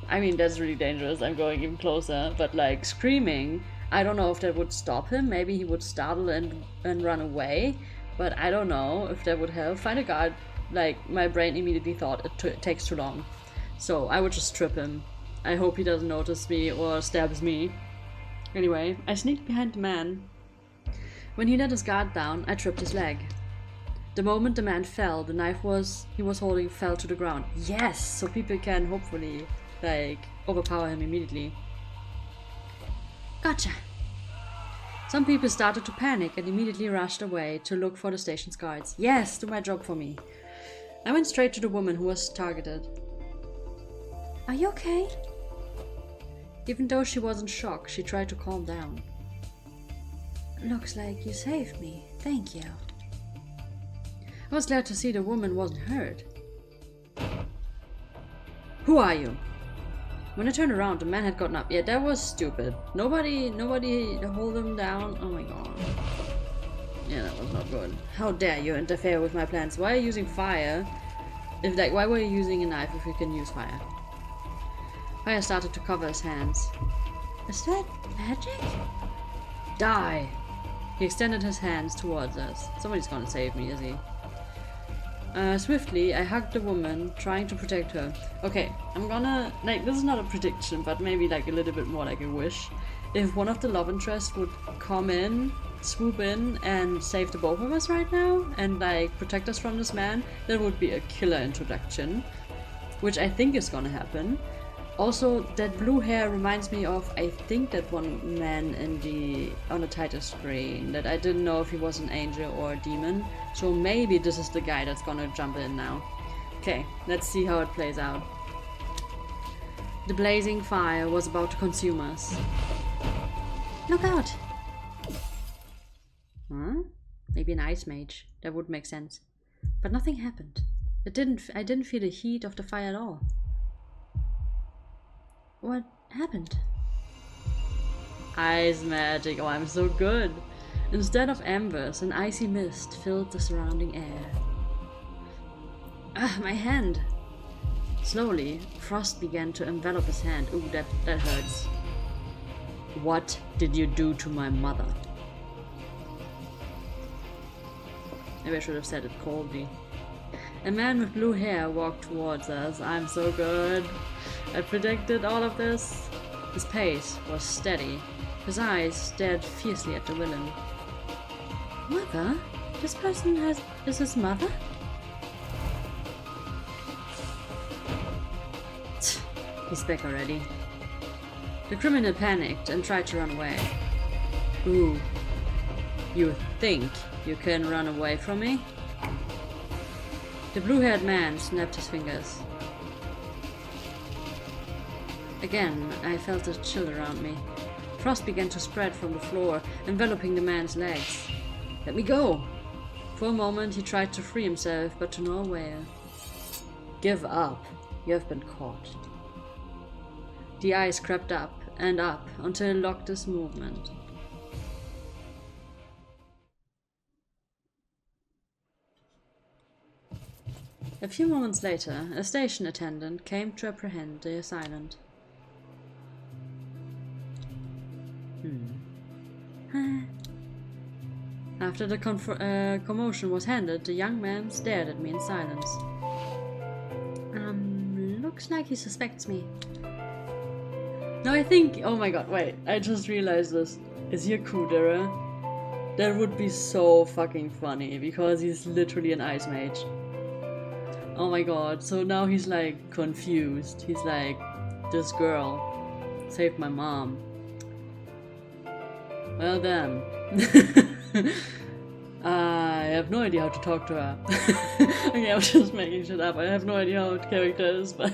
I mean, that's really dangerous. I'm going even closer. But like, screaming, I don't know if that would stop him. Maybe he would startle and run away. But I don't know if that would help. Find a guard. Like, my brain immediately thought it takes too long. So I would just trip him. I hope he doesn't notice me or stabs me. Anyway, I sneaked behind the man. When he let his guard down, I tripped his leg. The moment the man fell, the knife he was holding fell to the ground. Yes! So people can hopefully, like, overpower him immediately. Gotcha. Some people started to panic and immediately rushed away to look for the station's guards. Yes, do my job for me. I went straight to the woman who was targeted. Are you okay? Even though she wasn't shocked, she tried to calm down. Looks like you saved me. Thank you. I was glad to see the woman wasn't hurt. Who are you? When I turned around, the man had gotten up. Yeah, that was stupid. Nobody hold him down. Oh my god. Yeah, that was not good. How dare you interfere with my plans? Why are you using fire? Why were you using a knife if you can use fire? Fire started to cover his hands. Is that magic? Die! He extended his hands towards us. Somebody's gonna save me, is he? Swiftly, I hugged the woman, trying to protect her. Okay, I'm gonna... this is not a prediction, but maybe a little bit more like a wish. If one of the love interests would come in, swoop in, and save the both of us right now, and protect us from this man, that would be a killer introduction. Which I think is gonna happen. Also, that blue hair reminds me of, I think, that one man on the title screen, that I didn't know if he was an angel or a demon. So maybe this is the guy that's gonna jump in now. Okay, let's see how it plays out. The blazing fire was about to consume us. Look out! Huh? Maybe an ice mage. That would make sense. But nothing happened. I didn't feel the heat of the fire at all. What happened? Ice magic. Oh, I'm so good. Instead of embers, an icy mist filled the surrounding air. Ah, my hand! Slowly, frost began to envelop his hand. Ooh, that hurts. What did you do to my mother? Maybe I should have said it coldly. A man with blue hair walked towards us. I'm so good. I predicted all of this. His pace was steady. His eyes stared fiercely at the villain. Mother? This person is his mother? He's back already. The criminal panicked and tried to run away. Ooh. You think you can run away from me? The blue-haired man snapped his fingers. Again, I felt a chill around me. Frost began to spread from the floor, enveloping the man's legs. Let me go! For a moment he tried to free himself, but to no avail. Give up. You have been caught. The ice crept up and up until it locked his movement. A few moments later, a station attendant came to apprehend the assailant. After the commotion was ended, the young man stared at me in silence. Looks like he suspects me. No, I think... Oh my god, wait. I just realized this. Is he a Kudera? That would be so fucking funny, because he's literally an ice mage. Oh my god, so now he's confused. He's like, this girl saved my mom. Well then. I have no idea how to talk to her. Okay, I'm just making shit up. I have no idea how the character is, but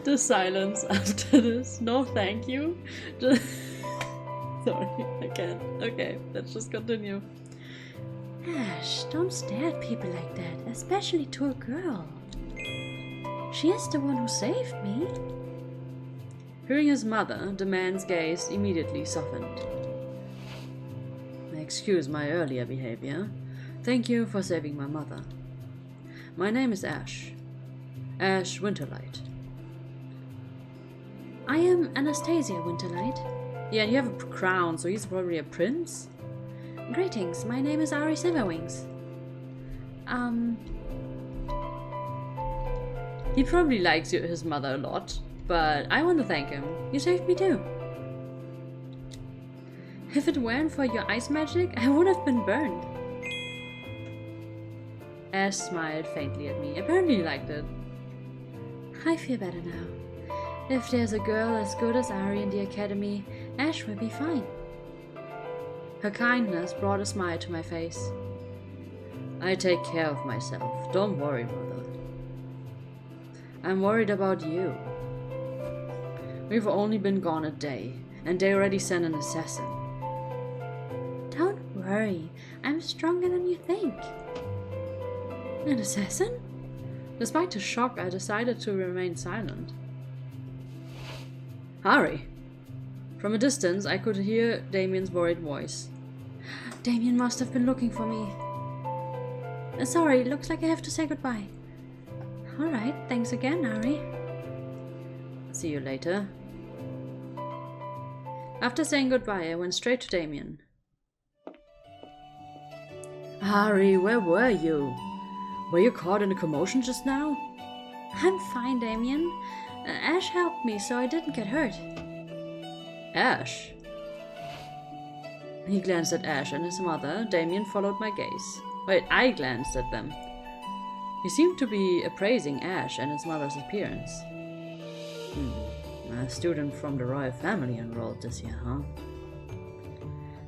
the silence after this. No, thank you. Sorry, I can't. Okay, let's just continue. Ash, don't stare at people like that, especially to a girl. She is the one who saved me. Hearing his mother, the man's gaze immediately softened. Excuse my earlier behavior. Thank you for saving my mother. My name is Ash. Ash Winterlight. I am Anastasia Winterlight. Yeah, and you have a crown, so he's probably a prince? Greetings, my name is Ari Silverwings. He probably likes his mother a lot, but I want to thank him. You saved me too. If it weren't for your ice magic, I would have been burned. Ash smiled faintly at me. Apparently he liked it. I feel better now. If there's a girl as good as Ari in the academy, Ash will be fine. Her kindness brought a smile to my face. I take care of myself. Don't worry, Mother. I'm worried about you. We've only been gone a day, and they already sent an assassin. Don't worry. I'm stronger than you think. An assassin? Despite the shock, I decided to remain silent. Hurry! From a distance, I could hear Damien's worried voice. Damien must have been looking for me. Sorry, looks like I have to say goodbye. Alright, thanks again, Ari. See you later. After saying goodbye, I went straight to Damien. Ari, where were you? Were you caught in a commotion just now? I'm fine, Damien. Ash helped me, so I didn't get hurt. Ash? He glanced at Ash and his mother. Damien followed my gaze. Wait, I glanced at them. He seemed to be appraising Ash and his mother's appearance. A student from the royal family enrolled this year, huh?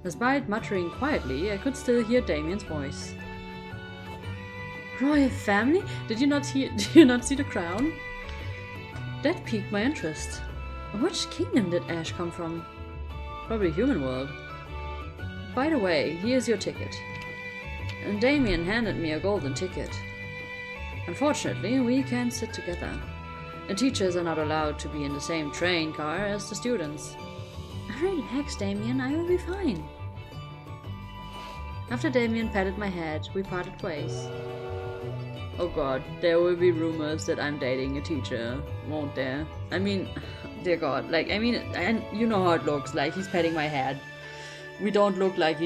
Despite muttering quietly, I could still hear Damien's voice. Royal family? Did you not see the crown? That piqued my interest. Which kingdom did Ash come from? Probably human world. By the way, here's your ticket. And Damien handed me a golden ticket. Unfortunately, we can't sit together. The teachers are not allowed to be in the same train car as the students. Relax, Damien, I will be fine. After Damien patted my head, we parted ways. Oh god, there will be rumors that I'm dating a teacher, won't there? I mean, dear god, and you know how it looks, like he's patting my head. We don't look like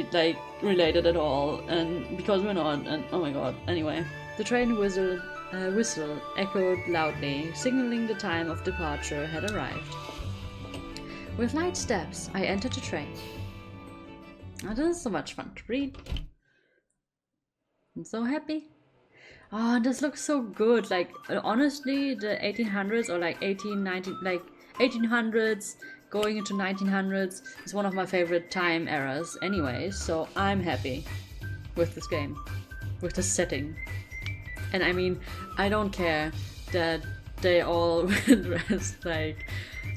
related at all, and because we're not, and oh my god. Anyway, the train whistle echoed loudly, signaling the time of departure had arrived. With light steps, I entered the train. Oh, this is so much fun to read. I'm so happy. Oh, this looks so good. Like, honestly, the 1800s or like 1800s going into 1900s is one of my favorite time eras anyway, so I'm happy with this game, with the setting. And I mean, I don't care that they all dressed like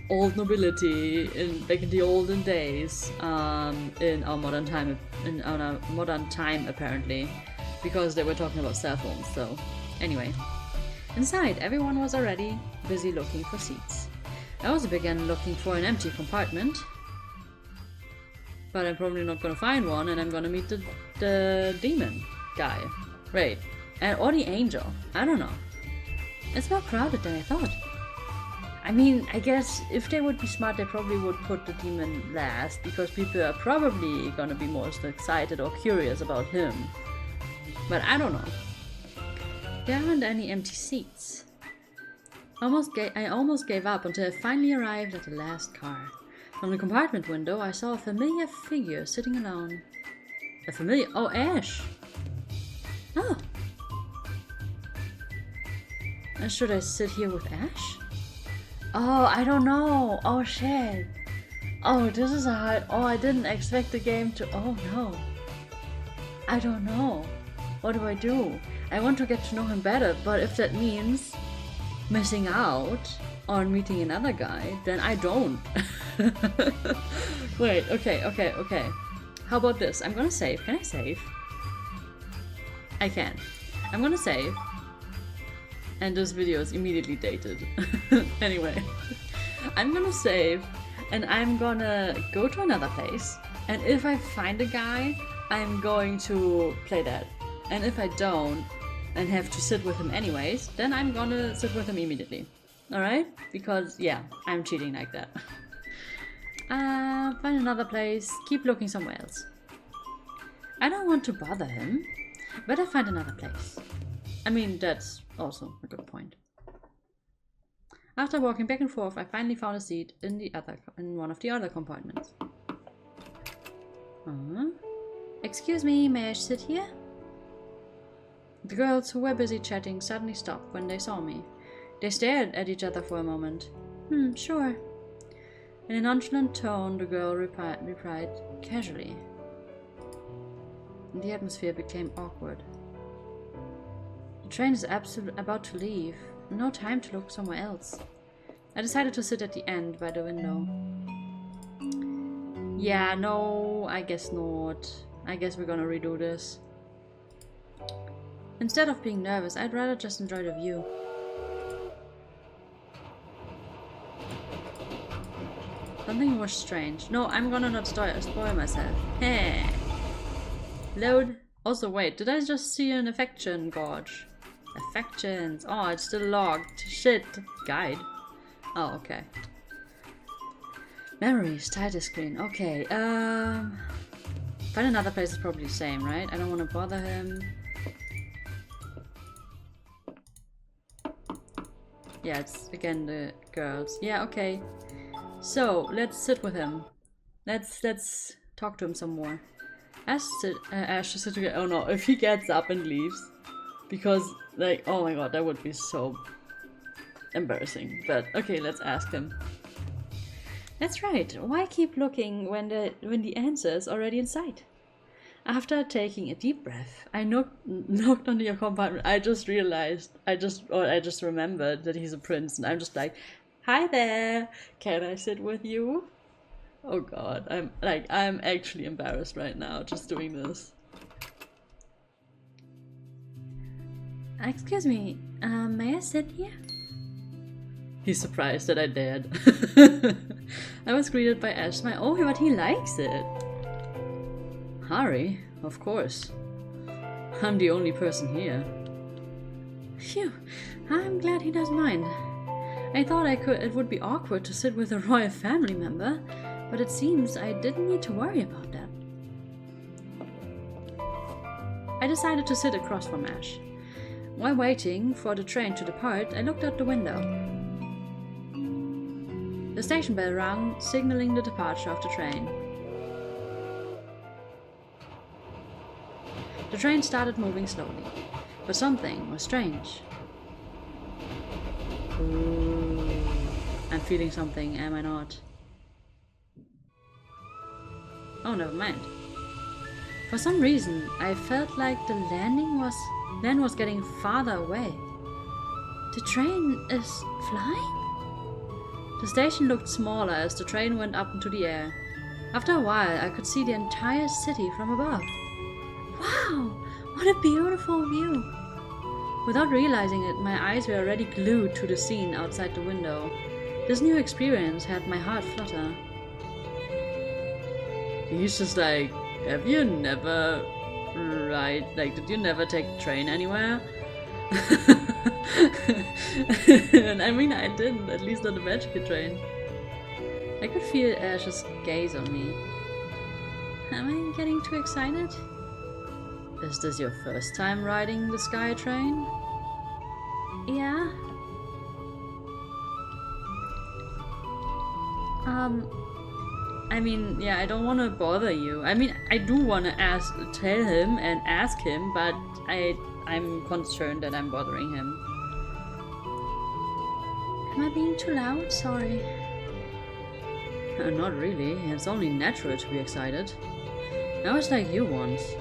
old nobility in the olden days, in our modern time apparently, because they were talking about cell phones. So anyway, inside everyone was already busy looking for seats. I also began looking for an empty compartment, but I'm probably not gonna find one, and I'm gonna meet the demon guy, right? Or the angel, I don't know. It's more crowded than I thought. I mean, I guess if they would be smart, they probably would put the demon last, because people are probably gonna be most excited or curious about him. But I don't know. There aren't any empty seats. I almost gave up until I finally arrived at the last car. From the compartment window, I saw a familiar figure sitting alone. Oh, Ash! Oh! And should I sit here with Ash? Oh, I don't know. Oh, shit. Oh, this is a hard... Oh, I didn't expect the game to... Oh, no. I don't know. What do? I want to get to know him better, but if that means missing out on meeting another guy, then I don't. Wait, okay. How about this? I'm gonna save. Can I save? I can. I'm gonna save. And this video is immediately dated. Anyway, I'm gonna save and I'm gonna go to another place. And if I find a guy, I'm going to play that. And if I don't and have to sit with him anyways, then I'm gonna sit with him immediately. Alright? Because, yeah, I'm cheating like that. Find another place. Keep looking somewhere else. I don't want to bother him. Better find another place. I mean, that's also a good point. After walking back and forth, I finally found a seat in one of the other compartments. Excuse me, may I sit here? The girls who were busy chatting suddenly stopped when they saw me. They stared at each other for a moment. Sure. In a nonchalant tone, the girl replied casually. The atmosphere became awkward. The train is about to leave. No time to look somewhere else. I decided to sit at the end by the window. Yeah, no, I guess not. I guess we're gonna redo this. Instead of being nervous, I'd rather just enjoy the view. Something was strange. No, I'm gonna not spoil myself. Hey. Load. Also, wait, did I just see an affection gorge? Affections. Oh, it's still logged. Shit. Guide. Oh, okay. Memories. Title screen. Okay. Find another place is probably the same, right? I don't want to bother him. Yeah, it's again the girls. Yeah, okay. So let's sit with him. Let's talk to him some more. Ash to sit together. Oh no, if he gets up and leaves, because like, oh my god, that would be so embarrassing. But okay, let's ask him. That's right. Why keep looking when the answer is already in sight? After taking a deep breath, I knocked on your compartment. I just realized, I just remembered that he's a prince, and I'm just like, hi there, can I sit with you? Oh god, I'm actually embarrassed right now just doing this. Excuse me, may I sit here? He's surprised that I dared. I was greeted by Ash smile. Oh, but he likes it. Harry, of course. I'm the only person here. Phew, I'm glad he doesn't mind. I thought it would be awkward to sit with a royal family member, but it seems I didn't need to worry about that. I decided to sit across from Ash. While waiting for the train to depart, I looked out the window. The station bell rang, signaling the departure of the train. The train started moving slowly, but something was strange. Ooh, I'm feeling something, am I not? Oh, never mind. For some reason, I felt like the land was getting farther away. The train is flying? The station looked smaller as the train went up into the air. After a while, I could see the entire city from above. Wow, what a beautiful view! Without realizing it, my eyes were already glued to the scene outside the window. This new experience had my heart flutter. He's just like, have you never did you never take the train anywhere? And I mean, I didn't, at least on the magical train. I could feel Ash's gaze on me. Am I getting too excited? Is this your first time riding the Sky Train? Yeah. I mean, yeah, I don't want to bother you. I mean, I do want to tell him and ask him, but I'm concerned that I'm bothering him. Am I being too loud? Sorry. Not really. It's only natural to be excited. I was like you once.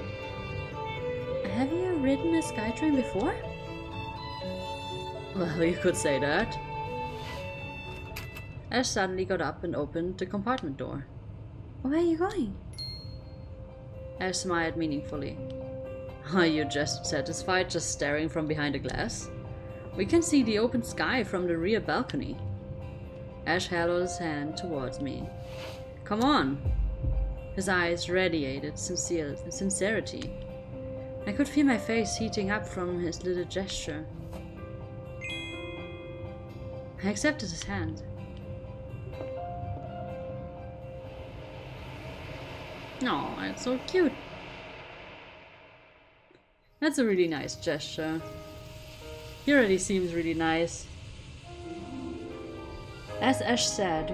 Have you ridden a SkyTrain before? Well, you could say that. Ash suddenly got up and opened the compartment door. Where are you going? Ash smiled meaningfully. Are you just satisfied just staring from behind a glass? We can see the open sky from the rear balcony. Ash held his hand towards me. Come on! His eyes radiated sincerity. I could feel my face heating up from his little gesture. I accepted his hand. Oh, it's so cute. That's a really nice gesture. He already seems really nice. As Ash said,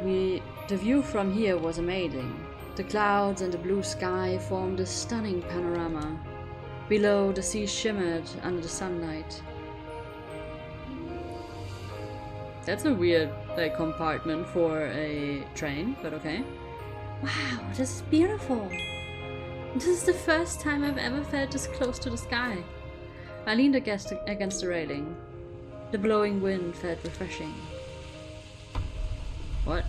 the view from here was amazing. The clouds and the blue sky formed a stunning panorama. Below, the sea shimmered under the sunlight. That's a weird, like, compartment for a train, but okay. Wow, this is beautiful. This is the first time I've ever felt this close to the sky. I leaned against the railing. The blowing wind felt refreshing. What?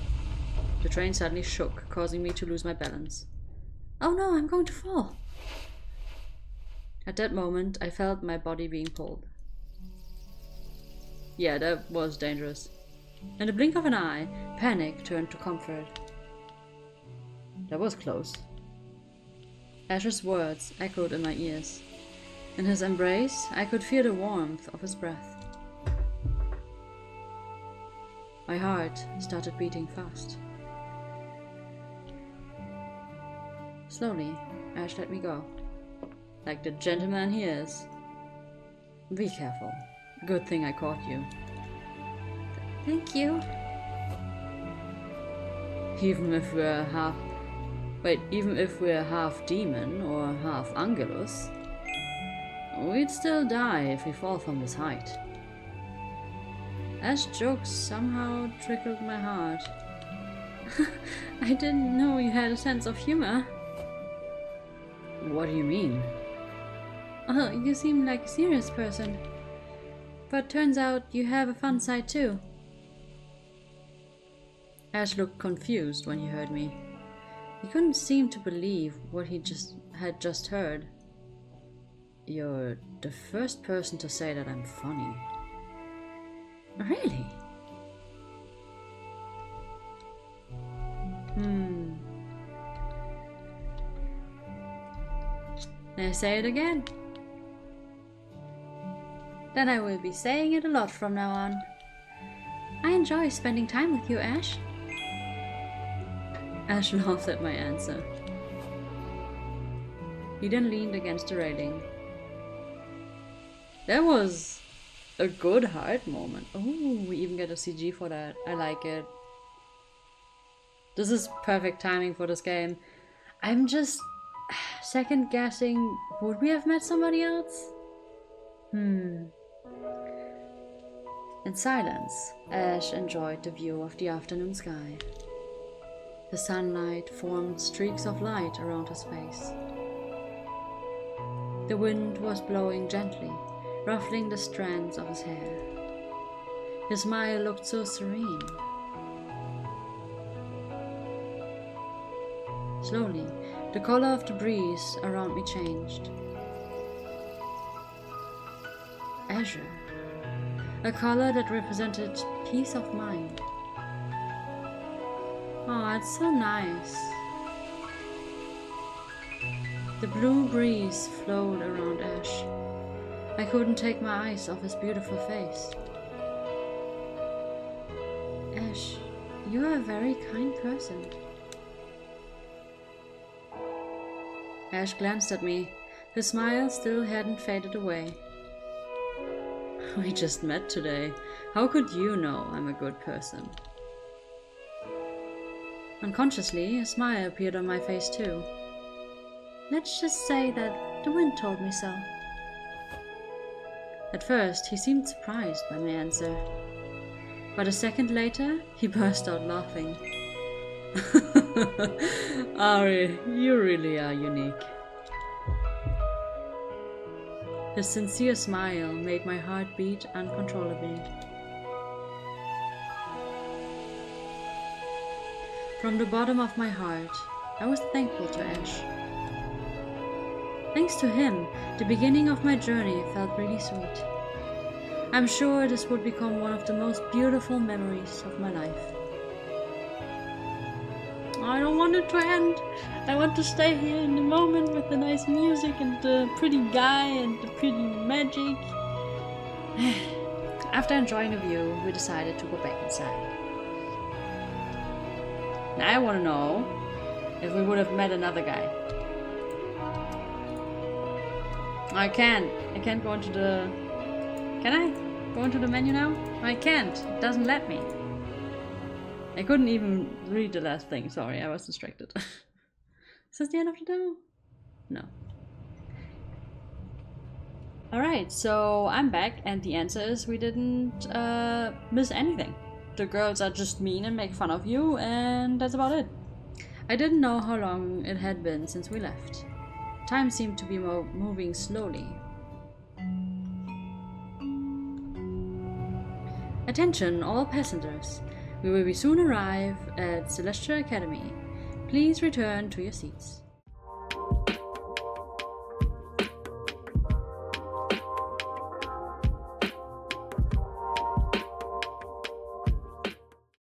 The train suddenly shook, causing me to lose my balance. Oh no, I'm going to fall. At that moment, I felt my body being pulled. Yeah, that was dangerous. In the blink of an eye, panic turned to comfort. That was close. Ash's words echoed in my ears. In his embrace, I could feel the warmth of his breath. My heart started beating fast. Slowly, Ash let me go. Like the gentleman he is. Be careful. Good thing I caught you. Thank you. Even if we're half demon or half angelus, we'd still die if we fall from this height. Ash's jokes somehow trickled my heart. I didn't know you had a sense of humor. What do you mean? You seem like a serious person. But turns out you have a fun side too. Ash looked confused when he heard me. He couldn't seem to believe what he had just heard. You're the first person to say that I'm funny. Really? May I say it again? Then I will be saying it a lot from now on. I enjoy spending time with you, Ash. Ash laughed at my answer. He then leaned against the railing. That was a good heart moment. Oh, we even get a CG for that. I like it. This is perfect timing for this game. I'm just second guessing, would we have met somebody else? In silence, Ash enjoyed the view of the afternoon sky. The sunlight formed streaks of light around his face. The wind was blowing gently, ruffling the strands of his hair. His smile looked so serene. Slowly, the color of the breeze around me changed. Azure, a color that represented peace of mind. Oh, it's so nice. The blue breeze flowed around Ash. I couldn't take my eyes off his beautiful face. Ash, you are a very kind person. Ash glanced at me. His smile still hadn't faded away. We just met today. How could you know I'm a good person? Unconsciously, a smile appeared on my face too. Let's just say that the wind told me so. At first, he seemed surprised by my answer. But a second later, he burst out laughing. Ari, you really are unique. His sincere smile made my heart beat uncontrollably. From the bottom of my heart, I was thankful to Ash. Thanks to him, the beginning of my journey felt really sweet. I'm sure this would become one of the most beautiful memories of my life. I don't want it to end. I want to stay here in the moment with the nice music and the pretty guy and the pretty magic. After enjoying the view, we decided to go back inside. Now I want to know if we would have met another guy. I can't go into the... Can I go into the menu now? I can't. It doesn't let me. I couldn't even read the last thing. Sorry, I was distracted. Is this the end of the demo? No. Alright, so I'm back and the answer is we didn't miss anything. the girls are just mean and make fun of you, and that's about it. I didn't know how long it had been since we left. Time seemed to be moving slowly. Attention all passengers. We will soon arrive at Celestia Academy. Please return to your seats.